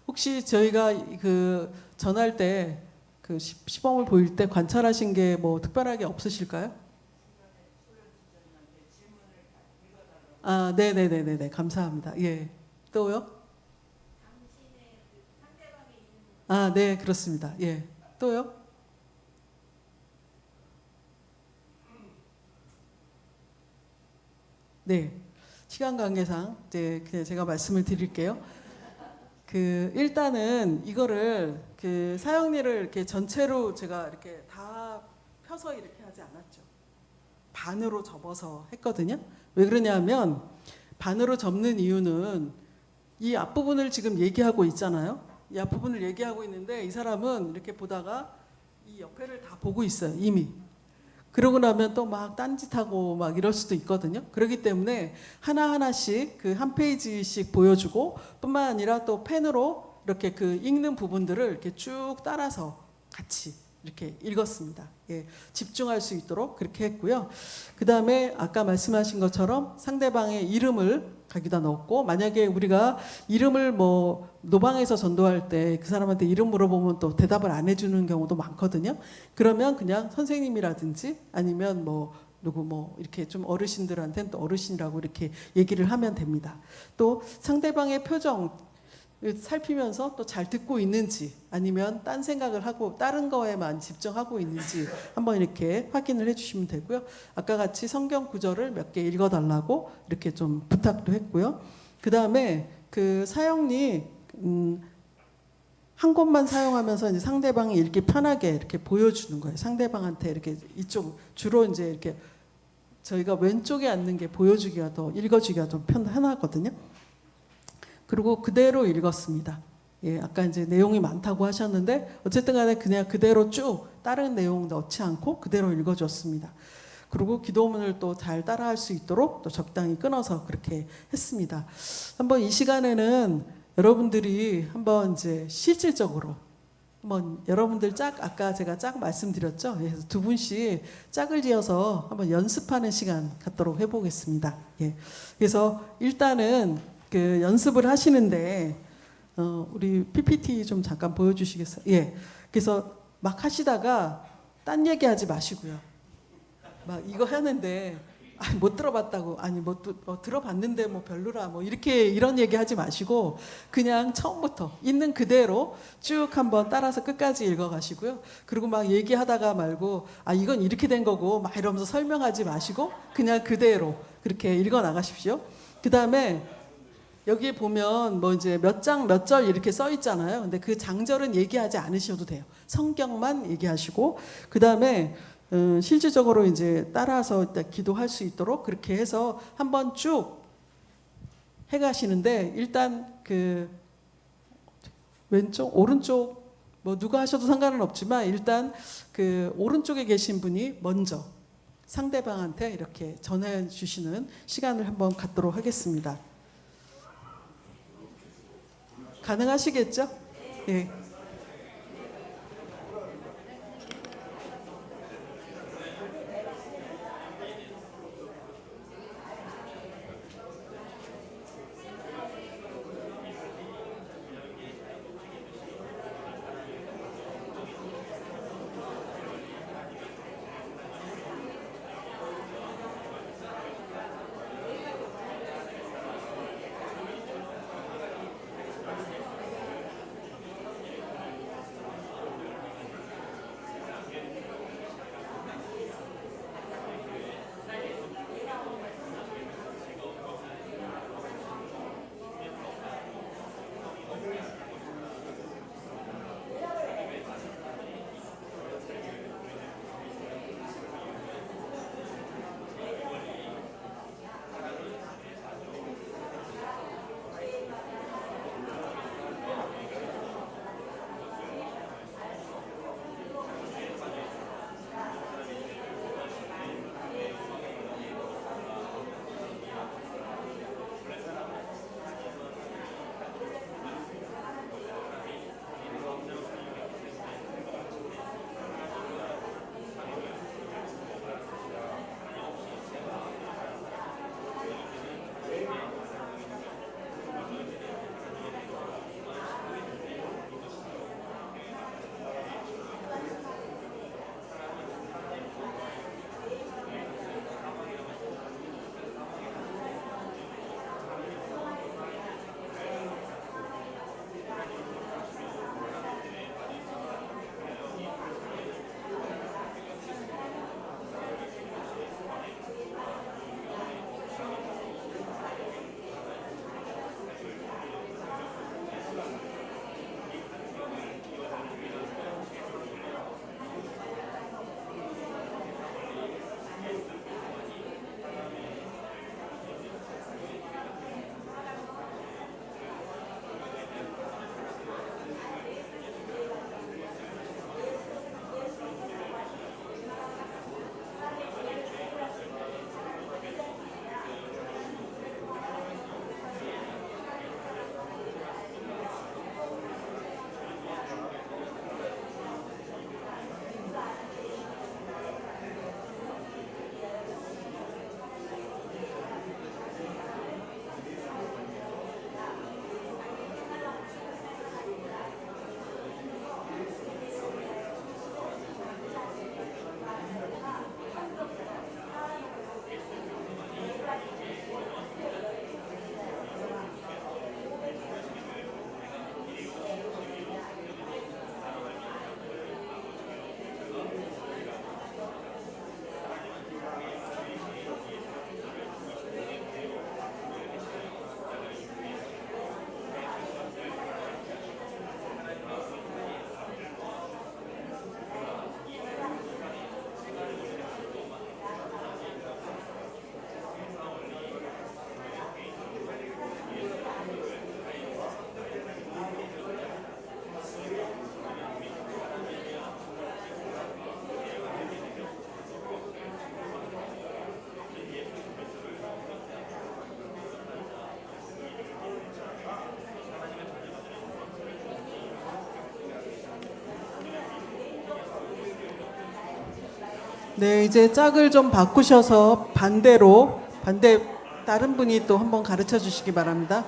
혹시 저희가 그 전할 때 그 시범을 보일 때 관찰하신 게 뭐 특별하게 없으실까요? 아, 네, 네, 네, 네, 네, 감사합니다. 예, 또요? 아, 네, 그렇습니다. 예, 또요? 네, 시간 관계상 이제 그냥 제가 말씀을 드릴게요. 그 일단은 이거를 그 사형리를 이렇게 전체로 제가 이렇게 다 펴서 이렇게 하지 않았죠. 반으로 접어서 했거든요. 왜 그러냐면 반으로 접는 이유는 이 앞부분을 지금 얘기하고 있잖아요. 이 앞부분을 얘기하고 있는데 이 사람은 이렇게 보다가 이 옆에를 다 보고 있어요. 이미. 그러고 나면 또 막 딴짓하고 막 이럴 수도 있거든요. 그렇기 때문에 하나하나씩 그 한 페이지씩 보여주고 뿐만 아니라 또 펜으로 이렇게 그 읽는 부분들을 이렇게 쭉 따라서 같이 이렇게 읽었습니다. 예, 집중할 수 있도록 그렇게 했고요. 그 다음에 아까 말씀하신 것처럼 상대방의 이름을 거기다 넣었고, 만약에 우리가 이름을 뭐 노방에서 전도할 때 그 사람한테 이름 물어보면 또 대답을 안 해주는 경우도 많거든요. 그러면 그냥 선생님이라든지 아니면 뭐 누구 뭐 이렇게 좀 어르신들한테는 또 어르신이라고 이렇게 얘기를 하면 됩니다. 또 상대방의 표정 살피면서 또 잘 듣고 있는지 아니면 딴 생각을 하고 다른 거에만 집중하고 있는지 한번 이렇게 확인을 해주시면 되고요. 아까 같이 성경 구절을 몇 개 읽어달라고 이렇게 좀 부탁도 했고요. 그 다음에 그 사형리 한 곳만 사용하면서 이제 상대방이 읽기 편하게 이렇게 보여주는 거예요. 상대방한테 이렇게 이쪽 주로 이제 이렇게 저희가 왼쪽에 앉는 게 보여주기가 더 읽어주기가 좀 편하거든요. 그리고 그대로 읽었습니다. 예, 아까 이제 내용이 많다고 하셨는데 어쨌든 간에 그냥 그대로 쭉 다른 내용 넣지 않고 그대로 읽어줬습니다. 그리고 기도문을 또 잘 따라할 수 있도록 또 적당히 끊어서 그렇게 했습니다. 한번 이 시간에는 여러분들이 한번 이제 실질적으로 한번 여러분들 아까 제가 짝 말씀드렸죠. 그래서 두 분씩 짝을 지어서 한번 연습하는 시간 갖도록 해보겠습니다. 예. 그래서 일단은 그 연습을 하시는데 우리 PPT 좀 잠깐 보여주시겠어요? 예. 그래서 막 하시다가 딴 얘기하지 마시고요. 막 이거 하는데 못 들어봤다고 아니 뭐 들어봤는데 뭐 별로라 뭐 이렇게 이런 얘기 하지 마시고 그냥 처음부터 있는 그대로 쭉 한번 따라서 끝까지 읽어가시고요. 그리고 막 얘기하다가 말고 아 이건 이렇게 된 거고 막 이러면서 설명하지 마시고 그냥 그대로 그렇게 읽어 나가십시오. 그 다음에 여기에 보면 뭐 이제 몇 장 몇 절 이렇게 써 있잖아요. 근데 그 장절은 얘기하지 않으셔도 돼요. 성경만 얘기하시고 그 다음에 실질적으로 이제 따라서 기도할 수 있도록 그렇게 해서 한번 쭉 해가시는데 일단 그 왼쪽 오른쪽 뭐 누가 하셔도 상관은 없지만 일단 그 오른쪽에 계신 분이 먼저 상대방한테 이렇게 전해 주시는 시간을 한번 갖도록 하겠습니다. 가능하시겠죠? 예. 네, 이제 짝을 좀 바꾸셔서 반대 다른 분이 또 한번 가르쳐 주시기 바랍니다.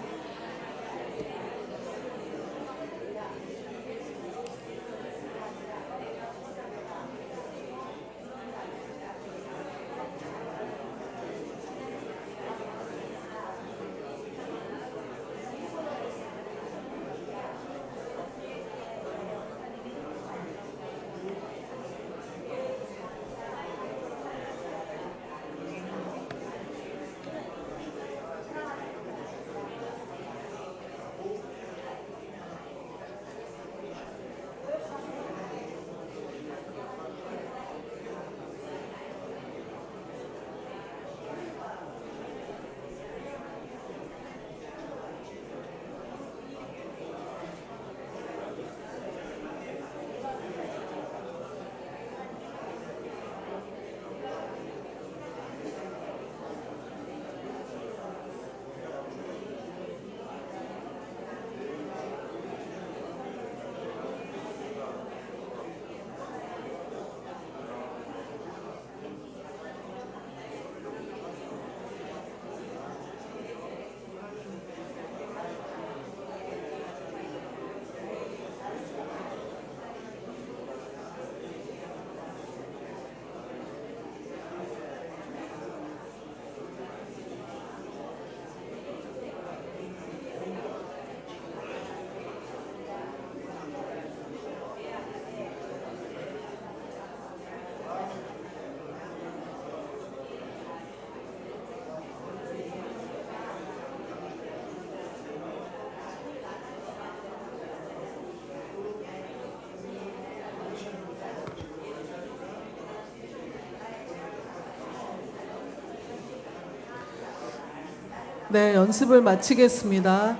네, 연습을 마치겠습니다.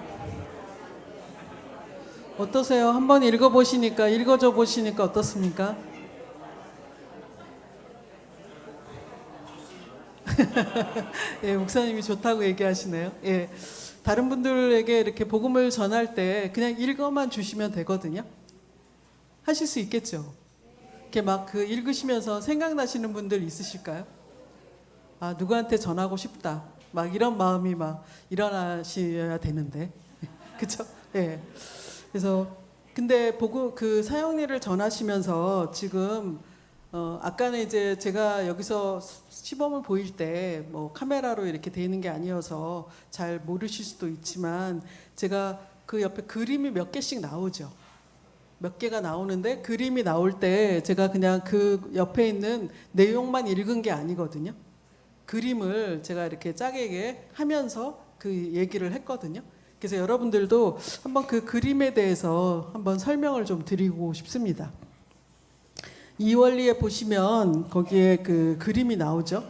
어떠세요? 한번 읽어줘 보시니까 어떻습니까? 예, 목사님이 좋다고 얘기하시네요. 예, 다른 분들에게 이렇게 복음을 전할 때 그냥 읽어만 주시면 되거든요. 하실 수 있겠죠? 이렇게 막 그 읽으시면서 생각나시는 분들 있으실까요? 아, 누구한테 전하고 싶다. 막 이런 마음이 막 일어나셔야 되는데. 그쵸? 예. 그래서, 근데 그 사형리를 전하시면서 지금, 아까는 이제 제가 여기서 시범을 보일 때 뭐 카메라로 이렇게 되는 게 아니어서 잘 모르실 수도 있지만 제가 그 옆에 그림이 몇 개씩 나오죠. 몇 개가 나오는데 그림이 나올 때 제가 그냥 그 옆에 있는 내용만 읽은 게 아니거든요. 그림을 제가 이렇게 짝에게 하면서 그 얘기를 했거든요. 그래서 여러분들도 한번 그 그림에 대해서 한번 설명을 좀 드리고 싶습니다. 이 원리에 보시면 거기에 그 그림이 나오죠.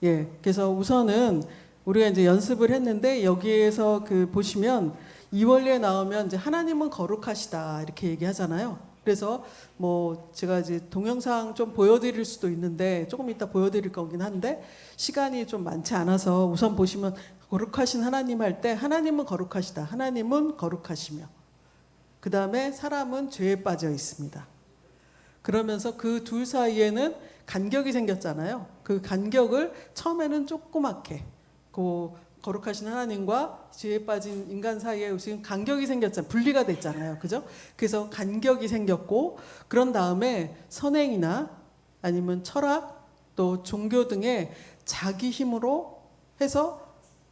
예. 그래서 우선은 우리가 이제 연습을 했는데 여기에서 그 보시면 이 원리에 나오면 이제 하나님은 거룩하시다 이렇게 얘기하잖아요. 그래서 뭐 제가 이제 동영상 좀 보여드릴 수도 있는데 조금 이따 보여드릴 거긴 한데 시간이 좀 많지 않아서 우선 보시면 거룩하신 하나님 할 때 하나님은 거룩하시다. 하나님은 거룩하시며 그 다음에 사람은 죄에 빠져 있습니다. 그러면서 그 둘 사이에는 간격이 생겼잖아요. 그 간격을 처음에는 조그맣게 그 거룩하신 하나님과 죄에 빠진 인간 사이에 지금 간격이 생겼잖아요. 분리가 됐잖아요. 그죠? 그래서 간격이 생겼고 그런 다음에 선행이나 아니면 철학 또 종교 등의 자기 힘으로 해서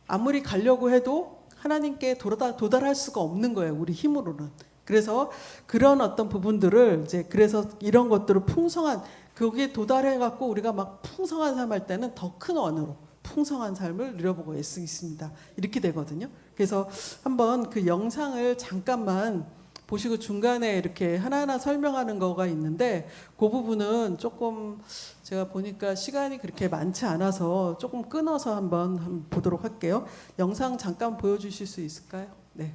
아무리 가려고 해도 하나님께 도달할 수가 없는 거예요. 우리 힘으로는. 그래서 그런 어떤 부분들을 이제 그래서 이런 것들을 풍성한 거기에 도달해 갖고 우리가 막 풍성한 삶 할 때는 더 큰 언어로 풍성한 삶을 누려보고 있습니다. 이렇게 되거든요. 그래서 한번 그 영상을 잠깐만 보시고 중간에 이렇게 하나하나 설명하는 거가 있는데 그 부분은 조금 제가 보니까 시간이 그렇게 많지 않아서 조금 끊어서 한번 보도록 할게요. 영상 잠깐 보여주실 수 있을까요? 네.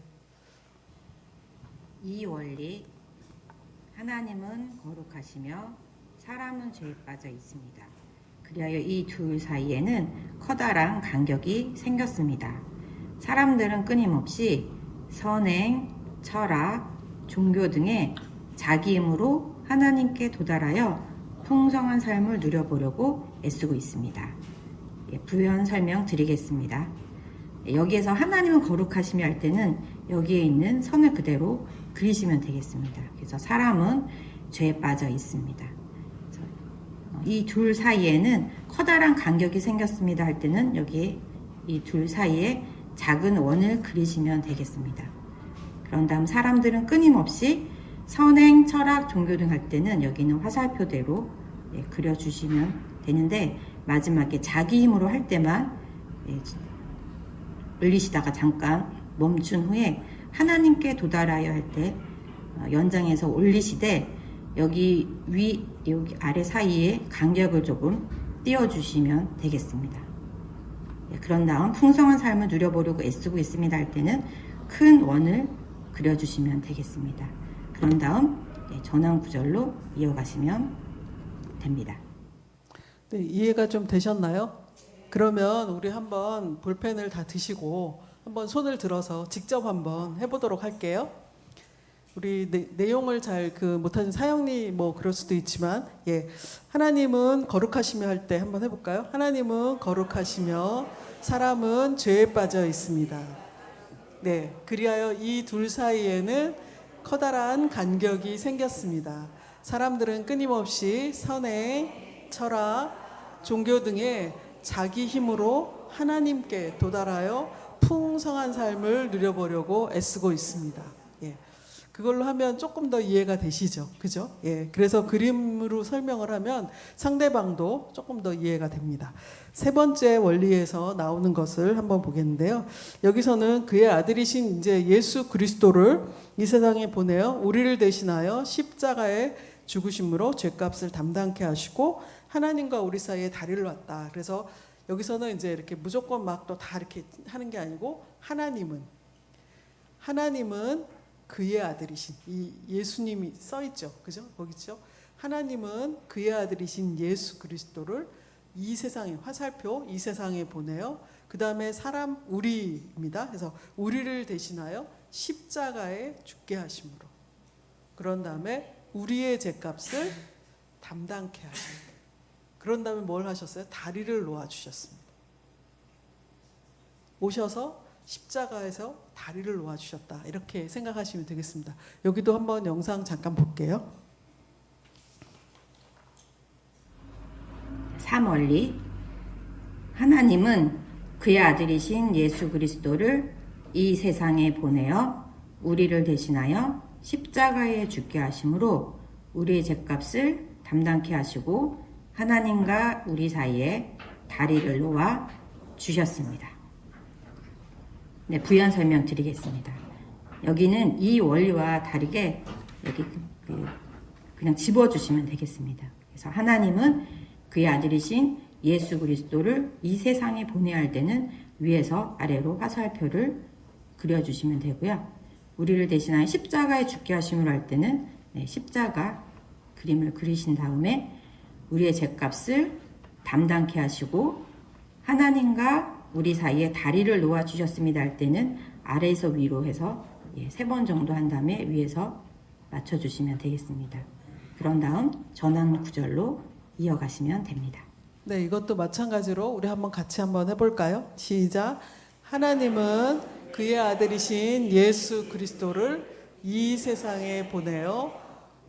이 원리 하나님은 거룩하시며 사람은 죄에 빠져 있습니다. 그리하여 이 둘 사이에는 커다란 간격이 생겼습니다. 사람들은 끊임없이 선행, 철학, 종교 등의 자기 힘으로 하나님께 도달하여 풍성한 삶을 누려보려고 애쓰고 있습니다. 부연 설명 드리겠습니다. 여기에서 하나님은 거룩하시며 할 때는 여기에 있는 선을 그대로 그리시면 되겠습니다. 그래서 사람은 죄에 빠져 있습니다. 이 둘 사이에는 커다란 간격이 생겼습니다 할 때는 여기에 이 둘 사이에 작은 원을 그리시면 되겠습니다. 그런 다음 사람들은 끊임없이 선행, 철학, 종교 등 할 때는 여기는 화살표대로 그려주시면 되는데 마지막에 자기 힘으로 할 때만 올리시다가 잠깐 멈춘 후에 하나님께 도달하여 할 때 연장해서 올리시되 여기 위, 여기 아래 사이에 간격을 조금 띄워주시면 되겠습니다. 그런 다음 풍성한 삶을 누려보려고 애쓰고 있습니다 할 때는 큰 원을 그려주시면 되겠습니다. 그런 다음 전환 구절로 이어가시면 됩니다. 네, 이해가 좀 되셨나요? 그러면 우리 한번 볼펜을 다 드시고 한번 손을 들어서 직접 한번 해보도록 할게요. 우리 내용을 잘 못하는 사형리 그럴 수도 있지만 하나님은 거룩하시며 할 때 한번 해볼까요? 하나님은 거룩하시며 사람은 죄에 빠져 있습니다. 네, 그리하여 이 둘 사이에는 커다란 간격이 생겼습니다. 사람들은 끊임없이 선행, 철학, 종교 등의 자기 힘으로 하나님께 도달하여 풍성한 삶을 누려보려고 애쓰고 있습니다. 그걸로 하면 조금 더 이해가 되시죠? 그죠? 그래서 그림으로 설명을 하면 상대방도 조금 더 이해가 됩니다. 세 번째 원리에서 나오는 것을 한번 보겠는데요. 여기서는 그의 아들이신 이제 예수 그리스도를 이 세상에 보내어 우리를 대신하여 십자가에 죽으심으로 죄값을 담당케 하시고 하나님과 우리 사이에 다리를 놨다. 그래서 여기서는 이제 이렇게 무조건 막 또 다 이렇게 하는 게 아니고 하나님은 그의 아들이신 이 예수님이 써 있죠. 그죠? 거기 있죠. 하나님은 그의 아들이신 예수 그리스도를 이 세상에 화살표 이 세상에 보내요. 그다음에 사람 우리입니다. 그래서 우리를 대신하여 십자가에 죽게 하심으로 그런 다음에 우리의 죄값을 담당케 하십니다. 그런 다음에 뭘 하셨어요? 다리를 놓아 주셨습니다. 오셔서 십자가에서 다리를 놓아 주셨다. 이렇게 생각하시면 되겠습니다. 여기도 한번 영상 잠깐 볼게요. 3원리 하나님은 그의 아들이신 예수 그리스도를 이 세상에 보내어 우리를 대신하여 십자가에 죽게 하심으로 우리의 죄값을 담당케 하시고 하나님과 우리 사이에 다리를 놓아 주셨습니다. 네, 부연 설명 드리겠습니다. 여기는 이 원리와 다르게 여기 그냥 집어주시면 되겠습니다. 그래서 하나님은 그의 아들이신 예수 그리스도를 이 세상에 보내야 할 때는 위에서 아래로 화살표를 그려주시면 되고요. 우리를 대신하여 십자가에 죽게 하심으로 할 때는 십자가 그림을 그리신 다음에 우리의 죄값을 담당케 하시고 하나님과 우리 사이에 다리를 놓아 주셨습니다 할 때는 아래에서 위로 해서 3번 정도 한 다음에 위에서 맞춰주시면 되겠습니다. 그런 다음 전환 구절로 이어가시면 됩니다. 네, 이것도 마찬가지로 우리 같이 한번 해볼까요? 시작. 하나님은 그의 아들이신 예수 그리스도를 이 세상에 보내어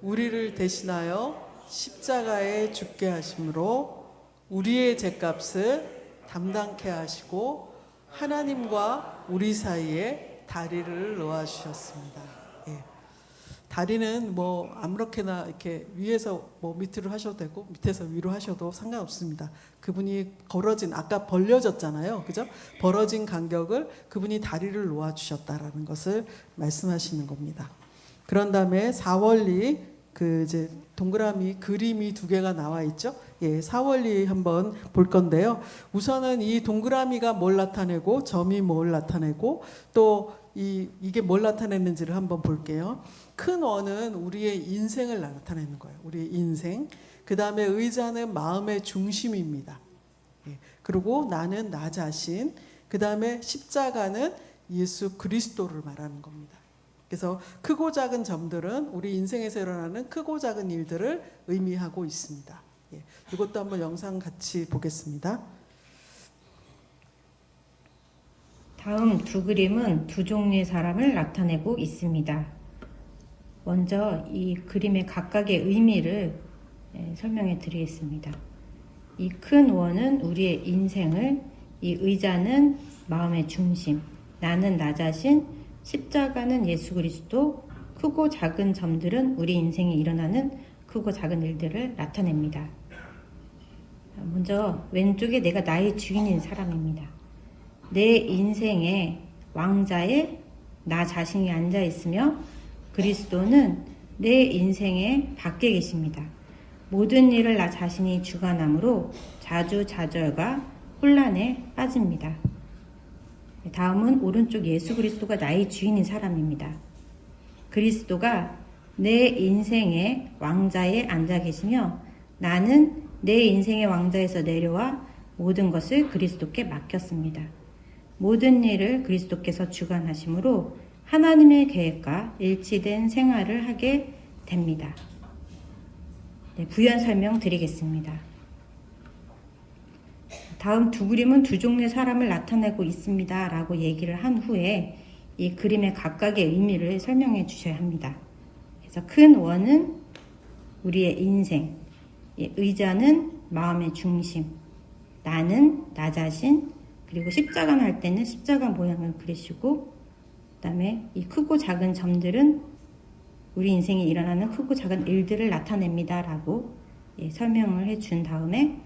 우리를 대신하여 십자가에 죽게 하심으로 우리의 죄값을 담당케 하시고 하나님과 우리 사이에 다리를 놓아 주셨습니다. 다리는 아무렇게나 이렇게 위에서 밑으로 하셔도 되고 밑에서 위로 하셔도 상관없습니다. 그분이 아까 벌려졌잖아요. 그죠? 벌어진 간격을 그분이 다리를 놓아 주셨다라는 것을 말씀하시는 겁니다. 그런 다음에 4원리 이제 동그라미 그림이 2개가 나와 있죠. 4원리 한번 볼 건데요. 우선은 이 동그라미가 뭘 나타내고 점이 뭘 나타내고 또 이게 뭘 나타내는지를 한번 볼게요. 큰 원은 우리의 인생을 나타내는 거예요. 우리의 인생. 그 다음에 의자는 마음의 중심입니다. 그리고 나는 나 자신. 그 다음에 십자가는 예수 그리스도를 말하는 겁니다. 그래서 크고 작은 점들은 우리 인생에서 일어나는 크고 작은 일들을 의미하고 있습니다. 예, 이것도 한번 영상 같이 보겠습니다. 다음 두 그림은 두 종류의 사람을 나타내고 있습니다. 먼저 이 그림의 각각의 의미를 설명해 드리겠습니다. 이 큰 원은 우리의 인생을, 이 의자는 마음의 중심, 나는 나 자신, 십자가는 예수 그리스도, 크고 작은 점들은 우리 인생에 일어나는 크고 작은 일들을 나타냅니다. 먼저 왼쪽에 내가 나의 주인인 사람입니다. 내 인생의 왕자에 나 자신이 앉아 있으며 그리스도는 내 인생의 밖에 계십니다. 모든 일을 나 자신이 주관하므로 자주자절과 혼란에 빠집니다. 다음은 오른쪽 예수 그리스도가 나의 주인인 사람입니다. 그리스도가 내 인생의 왕자에 앉아 계시며 나는 내 인생의 왕자에서 내려와 모든 것을 그리스도께 맡겼습니다. 모든 일을 그리스도께서 주관하심으로 하나님의 계획과 일치된 생활을 하게 됩니다. 부연 설명 드리겠습니다. 다음 두 그림은 두 종류의 사람을 나타내고 있습니다 라고 얘기를 한 후에 이 그림의 각각의 의미를 설명해 주셔야 합니다. 그래서 큰 원은 우리의 인생, 의자는 마음의 중심, 나는 나 자신, 그리고 십자가 할 때는 십자가 모양을 그리시고, 그 다음에 이 크고 작은 점들은 우리 인생에 일어나는 크고 작은 일들을 나타냅니다 라고 설명을 해준 다음에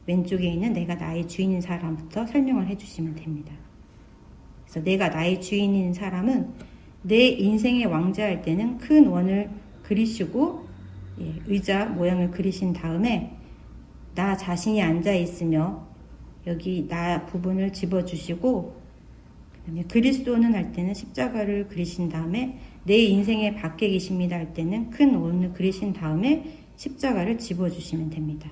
왼쪽에 있는 내가 나의 주인인 사람부터 설명을 해주시면 됩니다. 그래서 내가 나의 주인인 사람은 내 인생의 왕자할 때는 큰 원을 그리시고 의자 모양을 그리신 다음에 나 자신이 앉아 있으며 여기 나 부분을 집어주시고, 그다음에 그리스도는 할 때는 십자가를 그리신 다음에 내 인생의 밖에 계십니다 할 때는 큰 원을 그리신 다음에 십자가를 집어주시면 됩니다.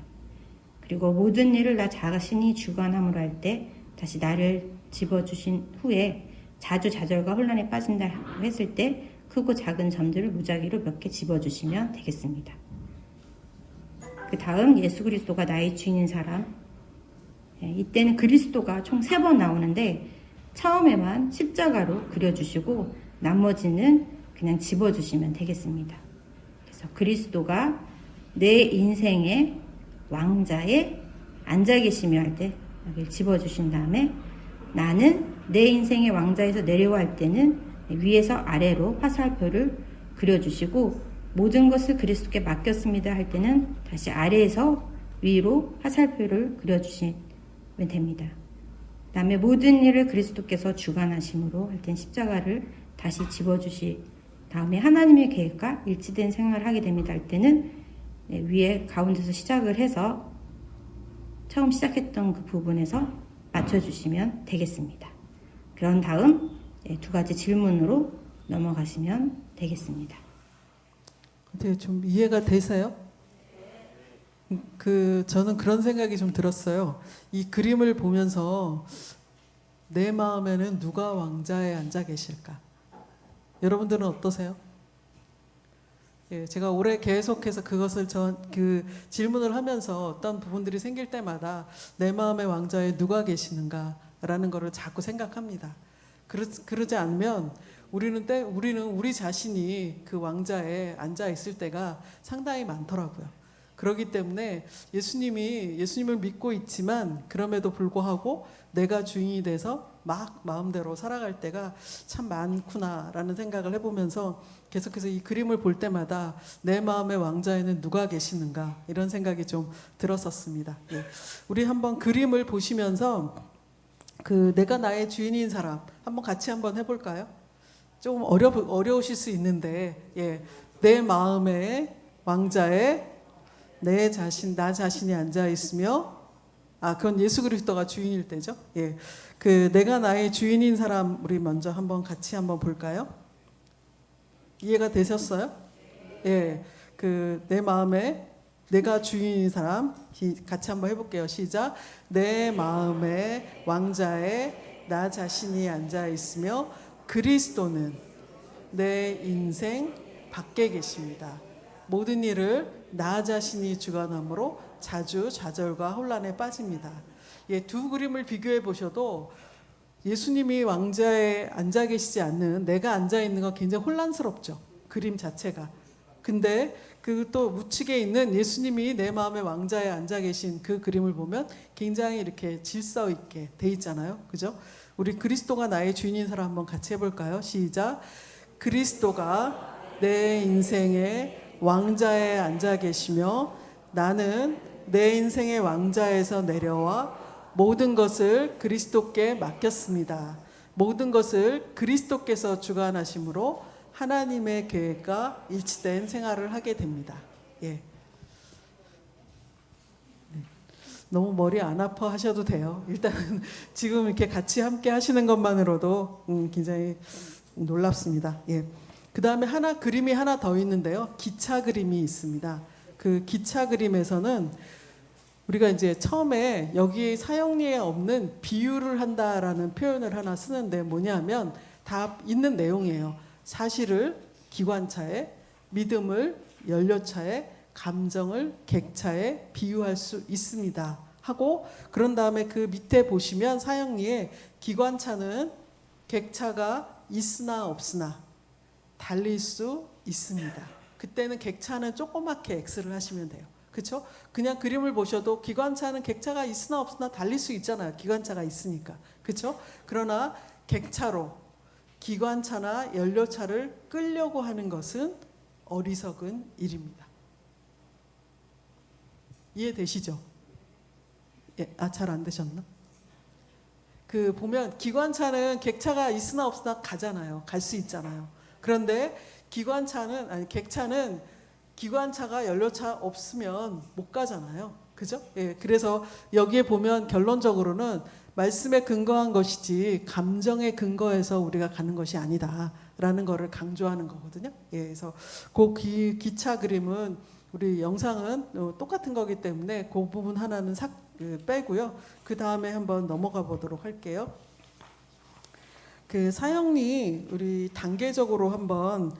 그리고 모든 일을 나 자신이 주관함으로 할 때 다시 나를 집어주신 후에 자주자절과 혼란에 빠진다 했을 때 크고 작은 점들을 무작위로 몇 개 집어주시면 되겠습니다. 그 다음 예수 그리스도가 나의 주인인 사람, 이때는 그리스도가 총 3번 나오는데 처음에만 십자가로 그려주시고 나머지는 그냥 집어주시면 되겠습니다. 그래서 그리스도가 내 인생의 왕자에 앉아 계시며 할 때 여기를 집어주신 다음에 나는 내 인생의 왕자에서 내려와 할 때는 위에서 아래로 화살표를 그려주시고 모든 것을 그리스도께 맡겼습니다 할 때는 다시 아래에서 위로 화살표를 그려주시면 됩니다. 그 다음에 모든 일을 그리스도께서 주관하심으로 할 땐 십자가를 다시 집어주시 다음에 하나님의 계획과 일치된 생활을 하게 됩니다 할 때는 위에 가운데서 시작을 해서 처음 시작했던 그 부분에서 맞춰주시면 되겠습니다. 그런 다음 두 가지 질문으로 넘어가시면 되겠습니다. 어떻게 좀 이해가 되세요? 저는 그런 생각이 좀 들었어요. 이 그림을 보면서 내 마음에는 누가 왕자에 앉아 계실까? 여러분들은 어떠세요? 제가 올해 계속해서 그것을 그 질문을 하면서 어떤 부분들이 생길 때마다 내 마음의 왕자에 누가 계시는가라는 것을 자꾸 생각합니다. 그러지 않으면 우리는 우리 자신이 그 왕자에 앉아 있을 때가 상당히 많더라고요. 그렇기 때문에 예수님을 믿고 있지만 그럼에도 불구하고 내가 주인이 돼서 막 마음대로 살아갈 때가 참 많구나라는 생각을 해보면서 계속해서 이 그림을 볼 때마다 내 마음의 왕자에는 누가 계시는가 이런 생각이 좀 들었었습니다. 우리 한번 그림을 보시면서 내가 나의 주인인 사람 한번 같이 한번 해볼까요? 조금 어려우실 수 있는데 내 마음의 왕자에 나 자신이 앉아 있으며 그건 예수 그리스도가 주인일 때죠. 내가 나의 주인인 사람 우리 먼저 같이 한번 볼까요? 이해가 되셨어요? 내 마음에 내가 주인인 사람 같이 한번 해볼게요. 시작. 내 마음의 왕자에 나 자신이 앉아 있으며 그리스도는 내 인생 밖에 계십니다. 모든 일을 나 자신이 주관하므로 자주 좌절과 혼란에 빠집니다. 예, 두 그림을 비교해 보셔도 예수님이 왕좌에 앉아 계시지 않는 내가 앉아 있는 건 굉장히 혼란스럽죠. 그림 자체가. 근데 그 또 우측에 있는 예수님이 내 마음의 왕좌에 앉아 계신 그 그림을 보면 굉장히 이렇게 질서 있게 돼 있잖아요. 그죠? 우리 그리스도가 나의 주인인 사람 한번 같이 해볼까요? 시작. 그리스도가 내 인생의 왕좌에 앉아 계시며 나는 내 인생의 왕좌에서 내려와 모든 것을 그리스도께 맡겼습니다. 모든 것을 그리스도께서 주관하심으로 하나님의 계획과 일치된 생활을 하게 됩니다. 예. 너무 머리 안 아파 하셔도 돼요. 일단 지금 이렇게 같이 함께 하시는 것만으로도 굉장히 놀랍습니다. 예. 그 다음에 그림이 하나 더 있는데요. 기차 그림이 있습니다. 그 기차 그림에서는 우리가 이제 처음에 여기 사형리에 없는 비유를 한다라는 표현을 하나 쓰는데 뭐냐면 다 있는 내용이에요. 사실을 기관차에, 믿음을 연료차에, 감정을 객차에 비유할 수 있습니다 하고, 그런 다음에 그 밑에 보시면 사형리에 기관차는 객차가 있으나 없으나 달릴 수 있습니다. 그때는 객차는 조그맣게 X를 하시면 돼요. 그렇죠? 그냥 그림을 보셔도 기관차는 객차가 있으나 없으나 달릴 수 있잖아요. 기관차가 있으니까. 그렇죠? 그러나 객차로 기관차나 연료차를 끌려고 하는 것은 어리석은 일입니다. 이해되시죠? 예, 잘 안 되셨나? 그 보면 기관차는 객차가 있으나 없으나 가잖아요. 갈 수 있잖아요. 그런데 객차는 기관차가 연료차 없으면 못 가잖아요. 그죠? 예, 그래서 여기에 보면 결론적으로는 말씀에 근거한 것이지 감정에 근거해서 우리가 가는 것이 아니다라는 것을 강조하는 거거든요. 예, 그래서 그 기차 그림은 우리 영상은 똑같은 거기 때문에 그 부분 하나는 빼고요. 그 다음에 한번 넘어가 보도록 할게요. 그 사형리 우리 단계적으로 한번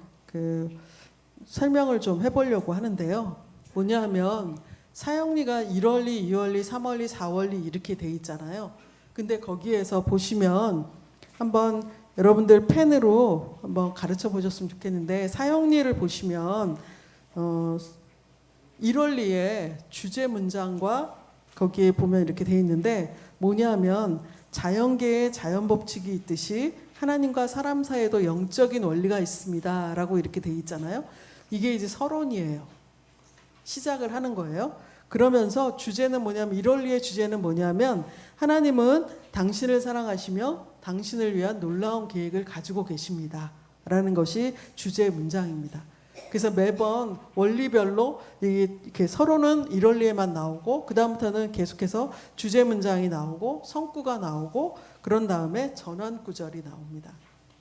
설명을 좀 해보려고 하는데요. 뭐냐 하면 사형리가 1월리, 2월리, 3월리, 4월리 이렇게 돼 있잖아요. 근데 거기에서 보시면 한번 여러분들 펜으로 한번 가르쳐 보셨으면 좋겠는데, 사형리를 보시면 1월리에 주제 문장과 거기에 보면 이렇게 돼 있는데 뭐냐 하면 자연계의 자연 법칙이 있듯이 하나님과 사람 사이에도 영적인 원리가 있습니다 라고 이렇게 돼 있잖아요. 이게 이제 서론이에요. 시작을 하는 거예요. 그러면서 주제는 뭐냐면 1월리의 주제는 뭐냐면 하나님은 당신을 사랑하시며 당신을 위한 놀라운 계획을 가지고 계십니다 라는 것이 주제 문장입니다. 그래서 매번 원리별로 이렇게 서론은 1월리에만 나오고 그 다음부터는 계속해서 주제 문장이 나오고 성구가 나오고 그런 다음에 전환 구절이 나옵니다.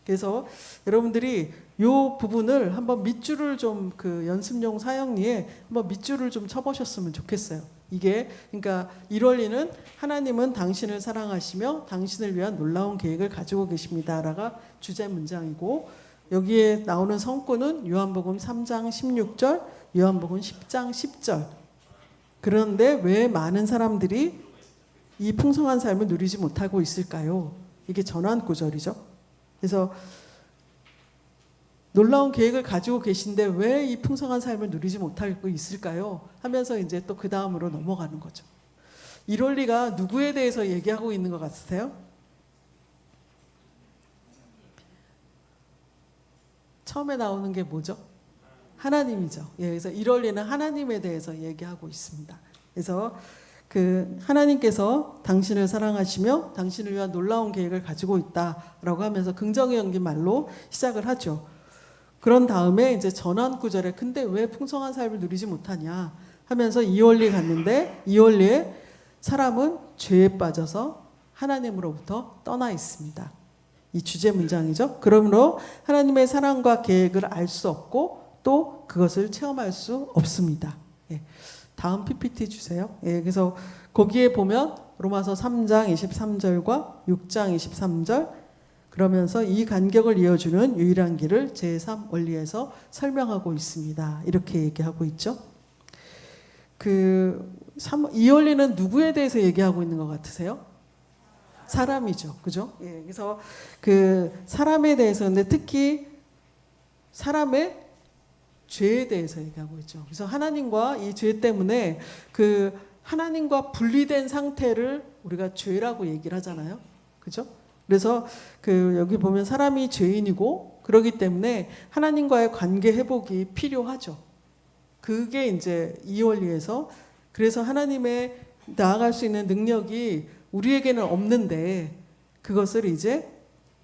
그래서 여러분들이 이 부분을 한번 밑줄을 좀 연습용 사형리에 한번 밑줄을 좀 쳐보셨으면 좋겠어요. 이게 그러니까 1월리는 하나님은 당신을 사랑하시며 당신을 위한 놀라운 계획을 가지고 계십니다라가 주제 문장이고, 여기에 나오는 성구는 요한복음 3장 16절, 요한복음 10장 10절. 그런데 왜 많은 사람들이 이 풍성한 삶을 누리지 못하고 있을까요? 이게 전환 구절이죠. 그래서 놀라운 계획을 가지고 계신데 왜 이 풍성한 삶을 누리지 못하고 있을까요? 하면서 이제 또 그 다음으로 넘어가는 거죠. 1월리가 누구에 대해서 얘기하고 있는 것 같으세요? 처음에 나오는 게 뭐죠? 하나님이죠. 예, 그래서 1월리는 하나님에 대해서 얘기하고 있습니다. 그래서 하나님께서 당신을 사랑하시며 당신을 위한 놀라운 계획을 가지고 있다라고 하면서 긍정의 연기 말로 시작을 하죠. 그런 다음에 이제 전환 구절에 근데 왜 풍성한 삶을 누리지 못하냐 하면서 2월리 갔는데 2월리에 사람은 죄에 빠져서 하나님으로부터 떠나 있습니다. 이 주제 문장이죠. 그러므로 하나님의 사랑과 계획을 알 수 없고 또 그것을 체험할 수 없습니다. 예. 다음 PPT 주세요. 예. 그래서 거기에 보면 로마서 3장 23절과 6장 23절 그러면서 이 간격을 이어주는 유일한 길을 제3원리에서 설명하고 있습니다. 이렇게 얘기하고 있죠. 이원리는 누구에 대해서 얘기하고 있는 것 같으세요? 사람이죠, 그죠? 예, 그래서 그 사람에 대해서, 근데 특히 사람의 죄에 대해서 얘기하고 있죠. 그래서 하나님과 이 죄 때문에 그 하나님과 분리된 상태를 우리가 죄라고 얘기를 하잖아요, 그죠? 그래서 그 여기 보면 사람이 죄인이고 그러기 때문에 하나님과의 관계 회복이 필요하죠. 그게 이제 이 원리에서, 그래서 하나님의 나아갈 수 있는 능력이 우리에게는 없는데 그것을 이제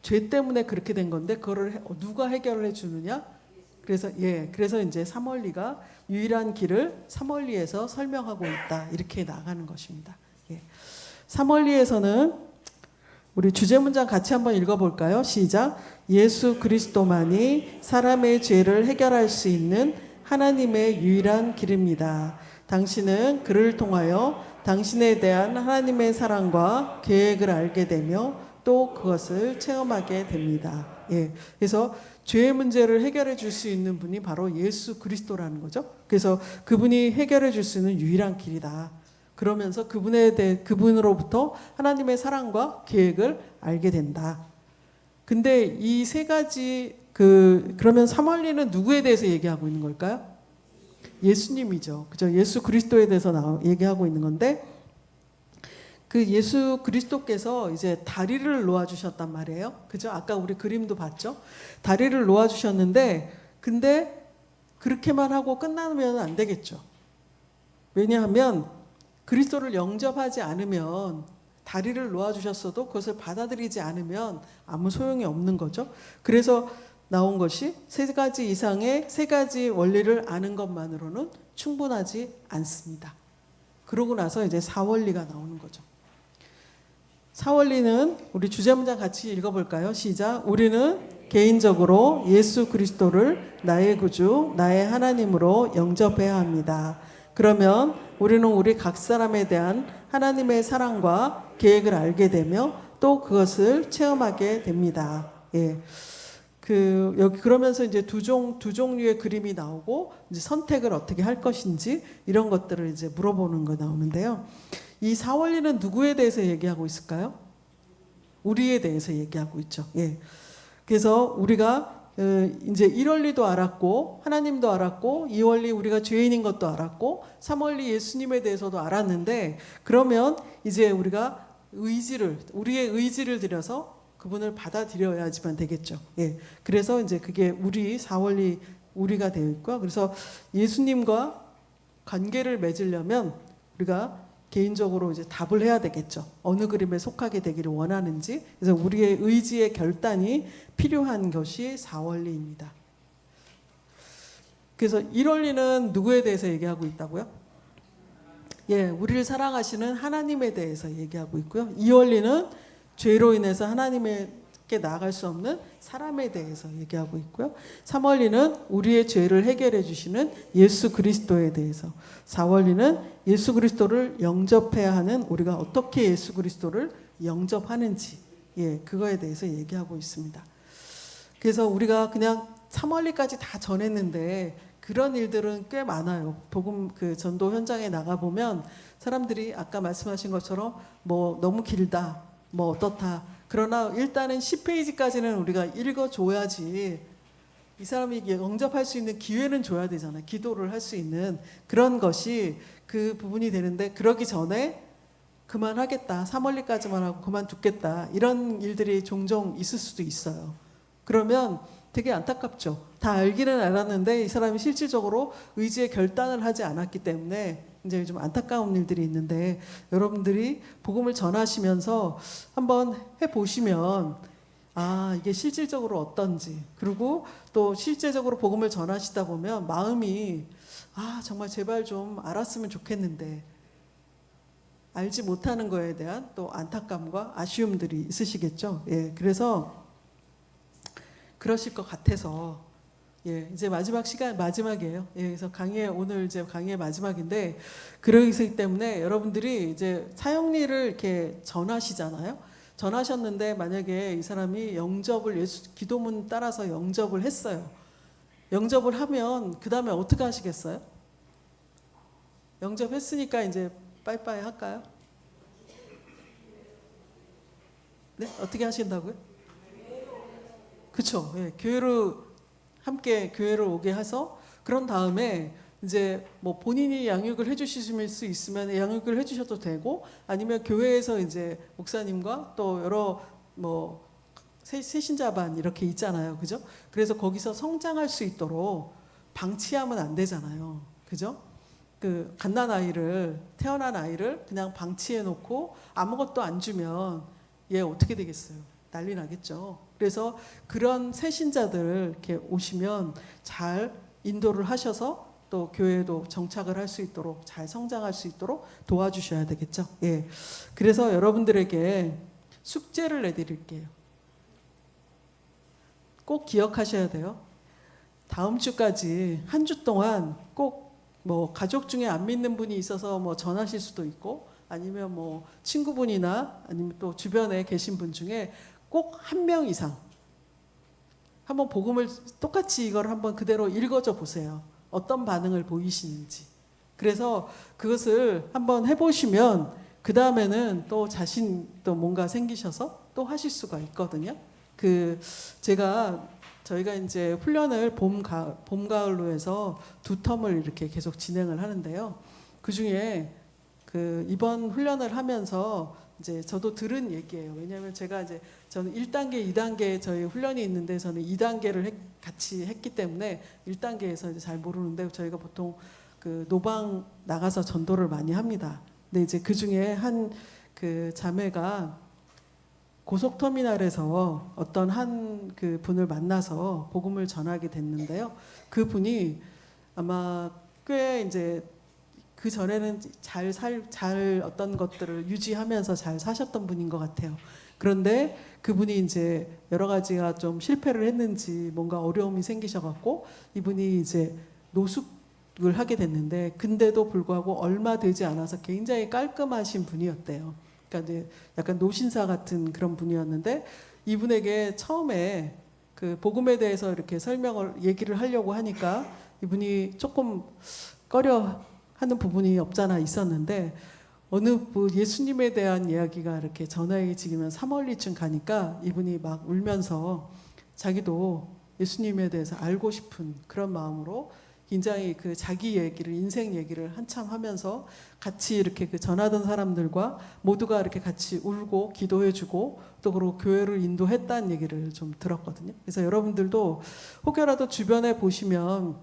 죄 때문에 그렇게 된 건데 그거를 누가 해결을 해주느냐? 그래서 이제 삼원리가 유일한 길을 삼원리에서 설명하고 있다, 이렇게 나가는 것입니다. 예. 삼원리에서는 우리 주제 문장 같이 한번 읽어볼까요? 시작. 예수 그리스도만이 사람의 죄를 해결할 수 있는 하나님의 유일한 길입니다. 당신은 그를 통하여 당신에 대한 하나님의 사랑과 계획을 알게 되며 또 그것을 체험하게 됩니다. 예. 그래서 죄의 문제를 해결해 줄 수 있는 분이 바로 예수 그리스도라는 거죠. 그래서 그분이 해결해 줄 수 있는 유일한 길이다. 그러면서 그분으로부터 하나님의 사랑과 계획을 알게 된다. 근데 이 세 가지 그러면 삼원리는 누구에 대해서 얘기하고 있는 걸까요? 예수님이죠. 그죠? 예수 그리스도에 대해서 얘기하고 있는 건데, 그 예수 그리스도께서 이제 다리를 놓아 주셨단 말이에요. 그죠? 아까 우리 그림도 봤죠? 다리를 놓아 주셨는데, 근데 그렇게만 하고 끝나면 안 되겠죠. 왜냐하면 그리스도를 영접하지 않으면, 다리를 놓아 주셨어도 그것을 받아들이지 않으면 아무 소용이 없는 거죠. 그래서 나온 것이 세 가지 이상의 세 가지 원리를 아는 것만으로는 충분하지 않습니다. 그러고 나서 이제 사원리가 나오는 거죠. 사원리는 우리 주제 문장 같이 읽어볼까요? 시작. 우리는 개인적으로 예수 그리스도를 나의 구주, 나의 하나님으로 영접해야 합니다. 그러면 우리는 우리 각 사람에 대한 하나님의 사랑과 계획을 알게 되며 또 그것을 체험하게 됩니다. 예. 여기 그러면서 이제 두 종류의 그림이 나오고 이제 선택을 어떻게 할 것인지 이런 것들을 이제 물어보는 거 나오는데요. 이 사원리는 누구에 대해서 얘기하고 있을까요? 우리에 대해서 얘기하고 있죠. 예. 그래서 우리가 이제 1원리도 알았고 하나님도 알았고 2원리 우리가 죄인인 것도 알았고 3원리 예수님에 대해서도 알았는데, 그러면 이제 우리가 우리의 의지를 들여서 그분을 받아들여야지만 되겠죠. 예. 그래서 이제 그게 우리 4원리 우리가 되어 있고요. 그래서 예수님과 관계를 맺으려면 우리가 개인적으로 이제 답을 해야 되겠죠. 어느 그림에 속하게 되기를 원하는지. 그래서 우리의 의지의 결단이 필요한 것이 4원리입니다. 그래서 1원리는 누구에 대해서 얘기하고 있다고요? 예, 우리를 사랑하시는 하나님에 대해서 얘기하고 있고요. 2원리는 죄로 인해서 하나님께 나아갈 수 없는 사람에 대해서 얘기하고 있고요. 3원리는 우리의 죄를 해결해 주시는 예수 그리스도에 대해서, 4원리는 예수 그리스도를 영접해야 하는 우리가 어떻게 예수 그리스도를 영접하는지, 예, 그거에 대해서 얘기하고 있습니다. 그래서 우리가 그냥 3원리까지 다 전했는데 그런 일들은 꽤 많아요. 복음 전도 현장에 나가 보면 사람들이 아까 말씀하신 것처럼 뭐 너무 길다, 뭐 어떻다. 그러나 일단은 10페이지까지는 우리가 읽어줘야지 이 사람이 영접할 수 있는 기회는 줘야 되잖아요. 기도를 할 수 있는 그런 것이 그 부분이 되는데, 그러기 전에 그만하겠다, 3원리까지만 하고 그만두겠다, 이런 일들이 종종 있을 수도 있어요. 그러면 되게 안타깝죠. 다 알기는 알았는데 이 사람이 실질적으로 의지의 결단을 하지 않았기 때문에 이제 좀 안타까운 일들이 있는데, 여러분들이 복음을 전하시면서 한번 해보시면 이게 실질적으로 어떤지, 그리고 또 실제적으로 복음을 전하시다 보면 마음이 정말 제발 좀 알았으면 좋겠는데 알지 못하는 거에 대한 또 안타까움과 아쉬움들이 있으시겠죠. 예, 그래서 그러실 것 같아서, 예, 이제 마지막 시간 마지막이에요. 예, 그래서 오늘 이제 강의의 마지막인데, 그러기 때문에 여러분들이 이제 사형리를 이렇게 전하시잖아요. 전하셨는데 만약에 이 사람이 기도문 따라서 영접을 했어요. 영접을 하면 그 다음에 어떻게 하시겠어요? 영접했으니까 이제 빠이빠이 할까요? 네? 어떻게 하신다고요? 그쵸. 예, 교회로 함께 교회를 오게 해서 그런 다음에 이제 뭐 본인이 양육을 해주실 수 있으면 양육을 해주셔도 되고 아니면 교회에서 이제 목사님과 또 여러 뭐 세신자반 이렇게 있잖아요. 그죠? 그래서 거기서 성장할 수 있도록 방치하면 안 되잖아요. 그죠? 그 갓난 아이를 태어난 아이를 그냥 방치해 놓고 아무것도 안 주면 얘 어떻게 되겠어요? 난리 나겠죠. 그래서 그런 새신자들 이렇게 오시면 잘 인도를 하셔서 또 교회도 정착을 할 수 있도록 잘 성장할 수 있도록 도와주셔야 되겠죠. 예. 그래서 여러분들에게 숙제를 내드릴게요. 꼭 기억하셔야 돼요. 다음 주까지 한 주 동안 꼭 뭐 가족 중에 안 믿는 분이 있어서 뭐 전하실 수도 있고 아니면 뭐 친구분이나 아니면 또 주변에 계신 분 중에 꼭 한 명 이상 한번 복음을 똑같이 이걸 한번 그대로 읽어줘 보세요. 어떤 반응을 보이시는지. 그래서 그것을 한번 해보시면 그 다음에는 또 자신 또 뭔가 생기셔서 또 하실 수가 있거든요. 저희가 이제 훈련을 봄 가을로 해서 2텀을 이렇게 계속 진행을 하는데요. 그 중에 이번 훈련을 하면서 이제 저도 들은 얘기예요. 왜냐하면 저는 1단계, 2단계 저희 훈련이 있는데 저는 2단계를 같이 했기 때문에 1단계에서 이제 잘 모르는데 저희가 보통 노방 나가서 전도를 많이 합니다. 근데 이제 그 중에 한 자매가 고속터미널에서 어떤 한 그 분을 만나서 복음을 전하게 됐는데요. 그 분이 아마 꽤 이제 그 전에는 잘 어떤 것들을 유지하면서 잘 사셨던 분인 것 같아요. 그런데 그분이 이제 여러 가지가 좀 실패를 했는지 뭔가 어려움이 생기셔갖고 이분이 이제 노숙을 하게 됐는데 근데도 불구하고 얼마 되지 않아서 굉장히 깔끔하신 분이었대요. 그러니까 이제 약간 노신사 같은 그런 분이었는데 이분에게 처음에 그 복음에 대해서 이렇게 얘기를 하려고 하니까 이분이 조금 꺼려 하는 부분이 없잖아 있었는데 어느 예수님에 대한 이야기가 이렇게 전화해지면 3월리쯤 가니까 이분이 막 울면서 자기도 예수님에 대해서 알고 싶은 그런 마음으로 굉장히 자기 얘기를 인생 얘기를 한참 하면서 같이 이렇게 전하던 사람들과 모두가 이렇게 같이 울고 기도해주고 또 그리고 교회를 인도했다는 얘기를 좀 들었거든요. 그래서 여러분들도 혹여라도 주변에 보시면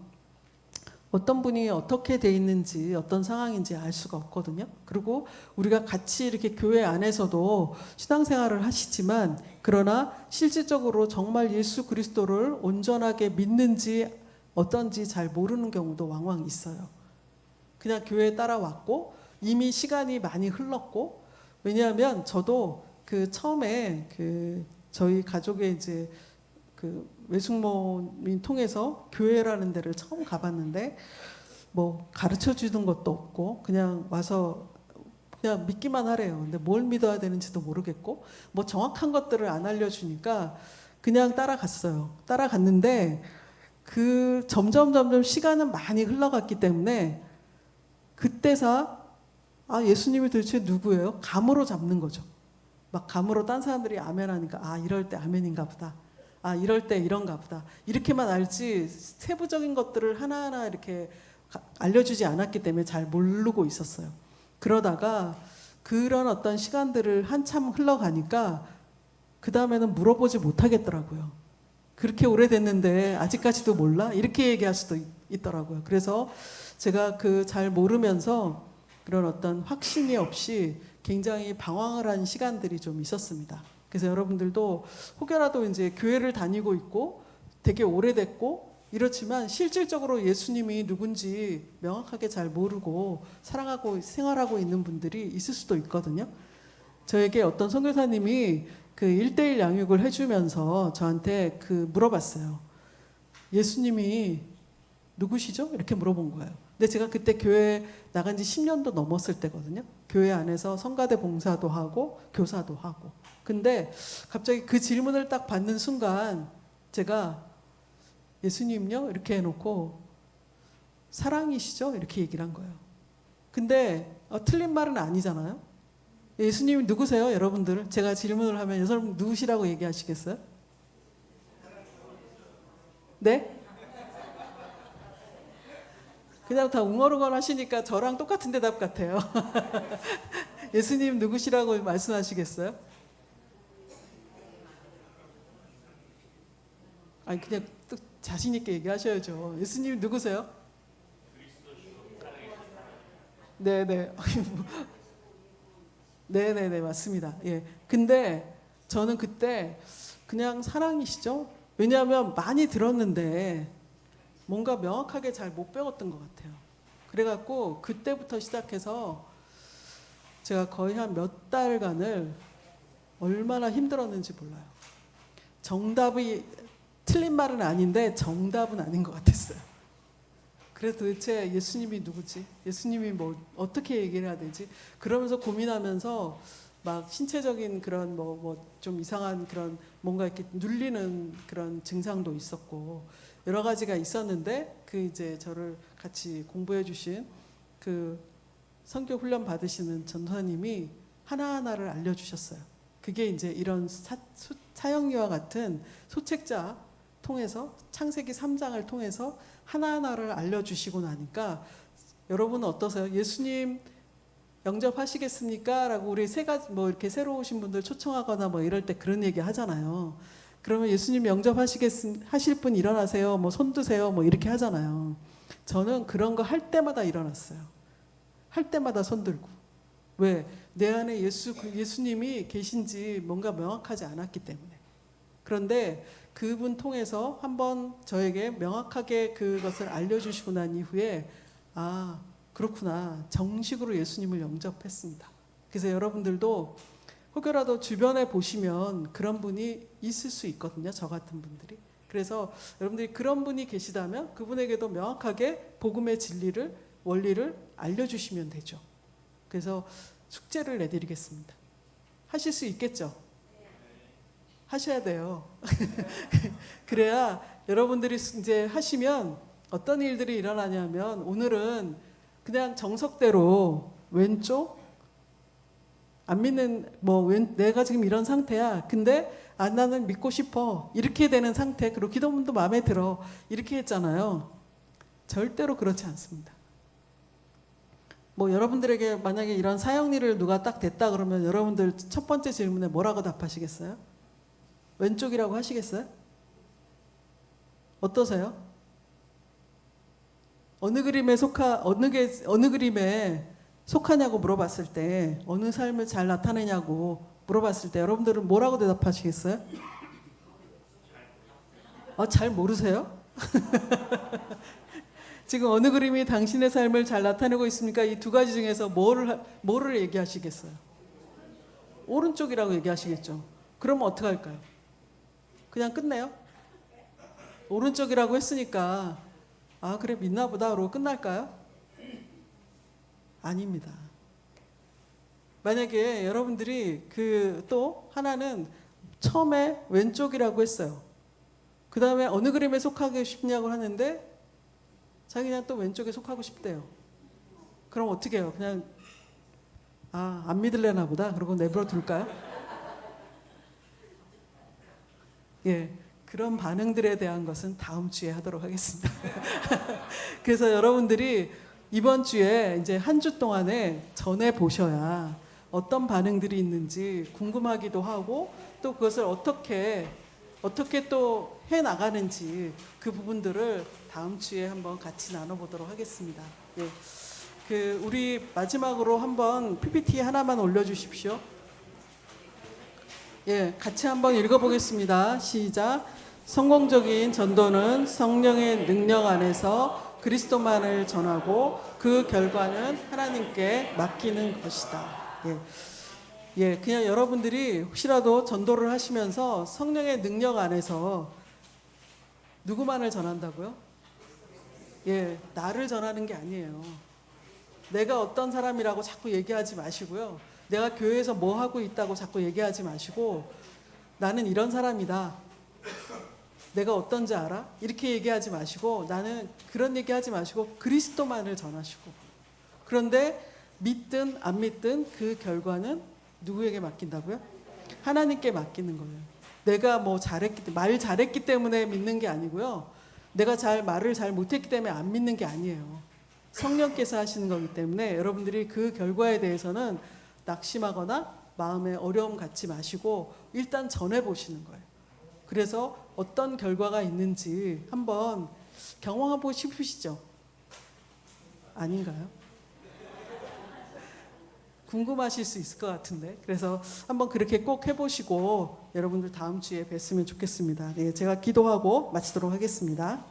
어떤 분이 어떻게 돼 있는지 어떤 상황인지 알 수가 없거든요. 그리고 우리가 같이 이렇게 교회 안에서도 신앙생활을 하시지만 그러나 실질적으로 정말 예수 그리스도를 온전하게 믿는지 어떤지 잘 모르는 경우도 왕왕 있어요. 그냥 교회에 따라왔고 이미 시간이 많이 흘렀고 왜냐하면 저도 처음에 저희 가족의 이제 외숙모님 통해서 교회라는 데를 처음 가봤는데 뭐 가르쳐 주는 것도 없고 그냥 와서 그냥 믿기만 하래요. 근데 뭘 믿어야 되는지도 모르겠고 뭐 정확한 것들을 안 알려주니까 그냥 따라갔어요. 따라갔는데 점점 시간은 많이 흘러갔기 때문에 그때서 예수님이 도대체 누구예요? 감으로 잡는 거죠. 막 감으로 딴 사람들이 아멘 하니까 이럴 때 아멘인가 보다. 이럴 때 이런가 보다. 이렇게만 알지 세부적인 것들을 하나하나 이렇게 알려주지 않았기 때문에 잘 모르고 있었어요. 그러다가 그런 어떤 시간들을 한참 흘러가니까 그 다음에는 물어보지 못하겠더라고요. 그렇게 오래됐는데 아직까지도 몰라? 이렇게 얘기할 수도 있더라고요. 그래서 제가 잘 모르면서 그런 어떤 확신이 없이 굉장히 방황을 한 시간들이 좀 있었습니다. 그래서 여러분들도 혹여라도 이제 교회를 다니고 있고 되게 오래됐고 이렇지만 실질적으로 예수님이 누군지 명확하게 잘 모르고 살아가고 생활하고 있는 분들이 있을 수도 있거든요. 저에게 어떤 선교사님이 1:1 양육을 해주면서 저한테 물어봤어요. 예수님이 누구시죠? 이렇게 물어본 거예요. 근데 제가 그때 교회 나간 지 10년도 넘었을 때거든요. 교회 안에서 성가대 봉사도 하고 교사도 하고. 근데 갑자기 그 질문을 딱 받는 순간 제가 예수님요? 이렇게 해놓고 사랑이시죠? 이렇게 얘기를 한 거예요. 근데 틀린 말은 아니잖아요. 예수님이 누구세요, 여러분들? 제가 질문을 하면 여러분 누구시라고 얘기하시겠어요? 네? 그냥 다 웅얼웅얼 하시니까 저랑 똑같은 대답 같아요. 예수님 누구시라고 말씀하시겠어요? 아니 그냥 또 자신 있게 얘기하셔야죠. 예수님 누구세요? 네네. 네네네 맞습니다. 예. 근데 저는 그때 그냥 사랑이시죠? 왜냐하면 많이 들었는데 뭔가 명확하게 잘 못 배웠던 것 같아요. 그래갖고 그때부터 시작해서 제가 거의 한 몇 달간을 얼마나 힘들었는지 몰라요. 정답이 틀린 말은 아닌데 정답은 아닌 것 같았어요. 그래서 도대체 예수님이 누구지? 예수님이 뭐 어떻게 얘기를 해야 되지? 그러면서 고민하면서 막 신체적인 그런 뭐 좀 이상한 그런 뭔가 이렇게 눌리는 그런 증상도 있었고 여러 가지가 있었는데 그 이제 저를 같이 공부해 주신 그 성경 훈련 받으시는 전도사님이 하나하나를 알려주셨어요. 그게 이제 이런 사형리와 같은 소책자 통해서 창세기 3장을 통해서 하나하나를 알려주시고 나니까 여러분은 어떠세요? 예수님 영접하시겠습니까? 라고 우리 세 가지 뭐 이렇게 새로 오신 분들 초청하거나 뭐 이럴 때 그런 얘기 하잖아요. 그러면 예수님 하실 분 일어나세요. 뭐 손 드세요. 뭐 이렇게 하잖아요. 저는 그런 거 할 때마다 일어났어요. 할 때마다 손 들고. 왜? 내 안에 예수님이 계신지 뭔가 명확하지 않았기 때문에. 그런데 그분 통해서 한번 저에게 명확하게 그것을 알려주시고 난 이후에 아 그렇구나 정식으로 예수님을 영접했습니다. 그래서 여러분들도 혹여라도 주변에 보시면 그런 분이 있을 수 있거든요. 저 같은 분들이. 그래서 여러분들이 그런 분이 계시다면 그분에게도 명확하게 복음의 진리를 원리를 알려주시면 되죠. 그래서 숙제를 내드리겠습니다. 하실 수 있겠죠? 하셔야 돼요. 그래야 여러분들이 이제 하시면 어떤 일들이 일어나냐면 오늘은 그냥 정석대로 왼쪽 안 믿는 내가 지금 이런 상태야. 근데 나는 믿고 싶어. 이렇게 되는 상태. 그리고 기도문도 마음에 들어. 이렇게 했잖아요. 절대로 그렇지 않습니다. 여러분들에게 만약에 이런 사형리를 누가 딱 됐다 그러면 여러분들 첫 번째 질문에 뭐라고 답하시겠어요? 왼쪽이라고 하시겠어요? 어떠세요? 어느 그림에 속하냐고 물어봤을 때 어느 삶을 잘 나타내냐고 물어봤을 때 여러분들은 뭐라고 대답하시겠어요? 잘 모르세요? 지금 어느 그림이 당신의 삶을 잘 나타내고 있습니까? 이 두 가지 중에서 뭐를 얘기하시겠어요? 오른쪽이라고 얘기하시겠죠. 그러면 어떻게 할까요? 그냥 끝내요? 오른쪽이라고 했으니까 그래 믿나 보다 그러고 끝날까요? 아닙니다. 만약에 여러분들이 또 하나는 처음에 왼쪽이라고 했어요. 그 다음에 어느 그림에 속하고 싶냐고 하는데 자기는 또 왼쪽에 속하고 싶대요. 그럼 어떻게 해요? 그냥 안 믿을래나 보다 그러고 내버려 둘까요? 예, 그런 반응들에 대한 것은 다음 주에 하도록 하겠습니다. 그래서 여러분들이 이번 주에 이제 한 주 동안에 전해 보셔야 어떤 반응들이 있는지 궁금하기도 하고 또 그것을 어떻게 또 해 나가는지 그 부분들을 다음 주에 한번 같이 나눠보도록 하겠습니다. 예, 우리 마지막으로 한번 PPT 하나만 올려주십시오. 예, 같이 한번 읽어보겠습니다. 시작. 성공적인 전도는 성령의 능력 안에서 그리스도만을 전하고 그 결과는 하나님께 맡기는 것이다. 예, 그냥 여러분들이 혹시라도 전도를 하시면서 성령의 능력 안에서 누구만을 전한다고요? 예, 나를 전하는 게 아니에요. 내가 어떤 사람이라고 자꾸 얘기하지 마시고요. 내가 교회에서 뭐 하고 있다고 자꾸 얘기하지 마시고 나는 이런 사람이다. 내가 어떤지 알아? 이렇게 얘기하지 마시고 나는 그런 얘기하지 마시고 그리스도만을 전하시고 그런데 믿든 안 믿든 그 결과는 누구에게 맡긴다고요? 하나님께 맡기는 거예요. 내가 뭐 말 잘했기 때문에 믿는 게 아니고요. 내가 말을 잘 못했기 때문에 안 믿는 게 아니에요. 성령께서 하시는 거기 때문에 여러분들이 그 결과에 대해서는 낙심하거나 마음에 어려움 갖지 마시고 일단 전해보시는 거예요. 그래서 어떤 결과가 있는지 한번 경험하고 싶으시죠? 아닌가요? 궁금하실 수 있을 것 같은데, 그래서 한번 그렇게 꼭 해보시고 여러분들 다음 주에 뵀으면 좋겠습니다. 네, 제가 기도하고 마치도록 하겠습니다.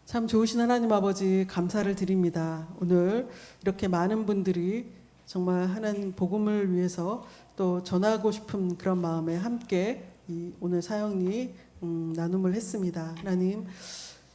참 좋으신 하나님 아버지 감사를 드립니다. 오늘 이렇게 많은 분들이 정말 하나님 복음을 위해서 또 전하고 싶은 그런 마음에 함께 오늘 사역이 나눔을 했습니다. 하나님,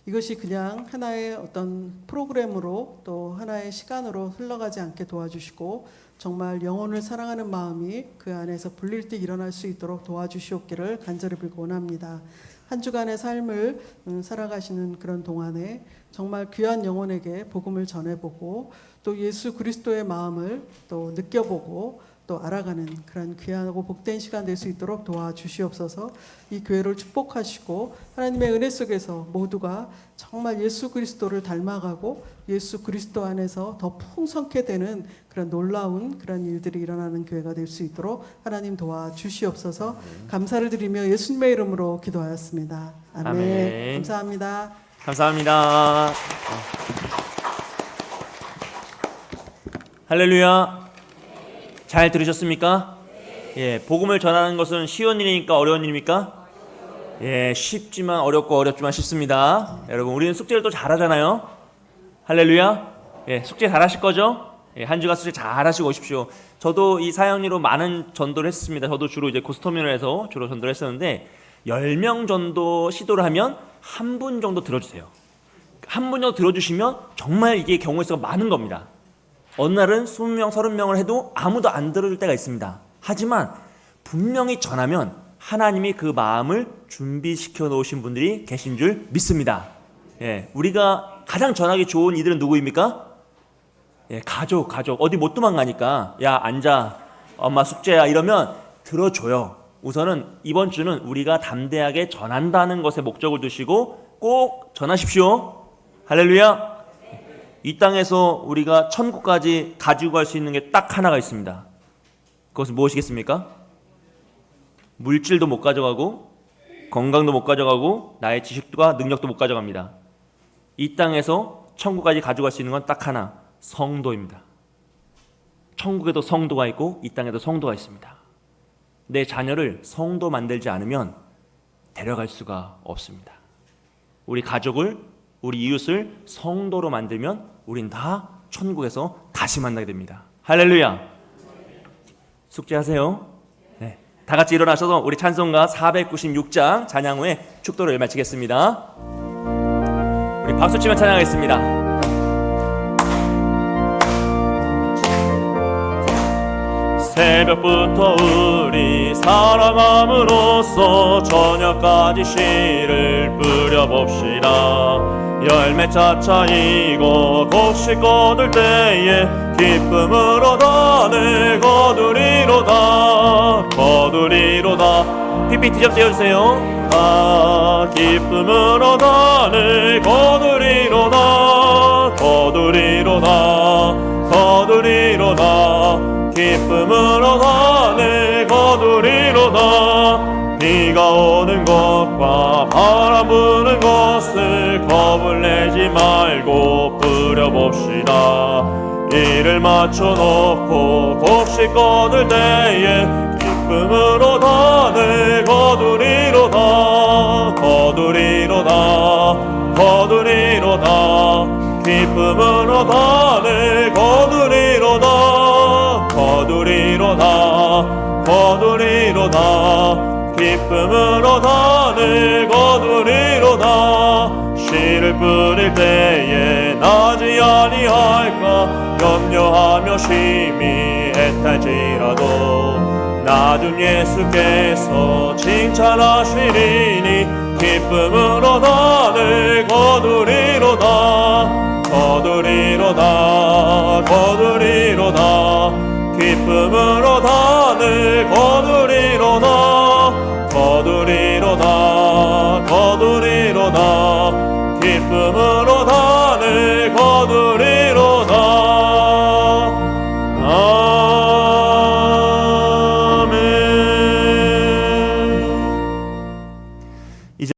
이것이 그냥 하나의 어떤 프로그램으로 또 하나의 시간으로 흘러가지 않게 도와주시고 정말 영혼을 사랑하는 마음이 그 안에서 불릴 때 일어날 수 있도록 도와주시옵기를 간절히 빌고 원합니다. 한 주간의 삶을 살아가시는 그런 동안에 정말 귀한 영혼에게 복음을 전해보고 또 예수 그리스도의 마음을 또 느껴보고 또 알아가는 그런 귀하고 복된 시간 될 수 있도록 도와주시옵소서. 이 교회를 축복하시고 하나님의 은혜 속에서 모두가 정말 예수 그리스도를 닮아가고 예수 그리스도 안에서 더 풍성케 되는 그런 놀라운 그런 일들이 일어나는 교회가 될 수 있도록 하나님 도와주시옵소서. 감사를 드리며 예수님의 이름으로 기도하였습니다. 아멘. 아멘. 감사합니다. 감사합니다. 할렐루야. 잘 들으셨습니까? 예, 복음을 전하는 것은 쉬운 일이니까 어려운 일입니까? 예, 쉽지만 어렵고 어렵지만 쉽습니다. 여러분, 우리는 숙제를 또 잘하잖아요. 할렐루야. 예, 숙제 잘하실 거죠? 예, 한 주간 숙제 잘하시고 오십시오. 저도 이 사역리로 많은 전도를 했습니다. 저도 주로 이제 고스터미널에서 주로 전도를 했었는데 10명 정도 시도를 하면 한 분 정도 들어주세요. 한 분 정도 들어주시면 정말 이게 경우의 수가 많은 겁니다. 어느 날은 20명, 30명을 해도 아무도 안 들어줄 때가 있습니다. 하지만 분명히 전하면 하나님이 그 마음을 준비시켜 놓으신 분들이 계신 줄 믿습니다. 예, 우리가 가장 전하기 좋은 이들은 누구입니까? 예, 가족. 어디 못 도망가니까 야, 앉아. 엄마 숙제야. 이러면 들어줘요. 우선은 이번 주는 우리가 담대하게 전한다는 것에 목적을 두시고 꼭 전하십시오. 할렐루야. 이 땅에서 우리가 천국까지 가지고 갈 수 있는 게 딱 하나가 있습니다. 그것은 무엇이겠습니까? 물질도 못 가져가고 건강도 못 가져가고 나의 지식과 능력도 못 가져갑니다. 이 땅에서 천국까지 가져갈 수 있는 건 딱 하나, 성도입니다. 천국에도 성도가 있고 이 땅에도 성도가 있습니다. 내 자녀를 성도 만들지 않으면 데려갈 수가 없습니다. 우리 가족을, 우리 이웃을 성도로 만들면 우린 다 천국에서 다시 만나게 됩니다. 할렐루야. 숙제하세요. 네, 다 같이 일어나셔서 우리 찬송가 496장 찬양 후에 축도를 마치겠습니다. 우리 박수치며 찬양하겠습니다. 새벽부터 우리 사랑함으로써 저녁까지 씨를 뿌려봅시다. 열매 차차이고 곡식 거둘 때에 기쁨으로 단을 거두리로다. PPT 좀 띄워주세요. 기쁨으로 단을 거두리로다. 기쁨으로 단을 거두리로다. 비가 오는 것과 바람 부는 것을 겁을 내지 말고 뿌려봅시다. 이를 맞춰놓고 곡식 거둘 때에 기쁨으로 단을 거두리로다. 기쁨으로 단을 거두리로다. 기쁨으로 단을 거두리로다. 씨를 뿌릴 때에 나지 아니할까 염려하며 심히 애탈지라도 낮은 예수께서 칭찬하시리니 기쁨으로 단을 거두리로다. 거두리로다 거두리로다 기쁨으로 단을 거두리로다 거두리로다 거두리로다 기쁨으로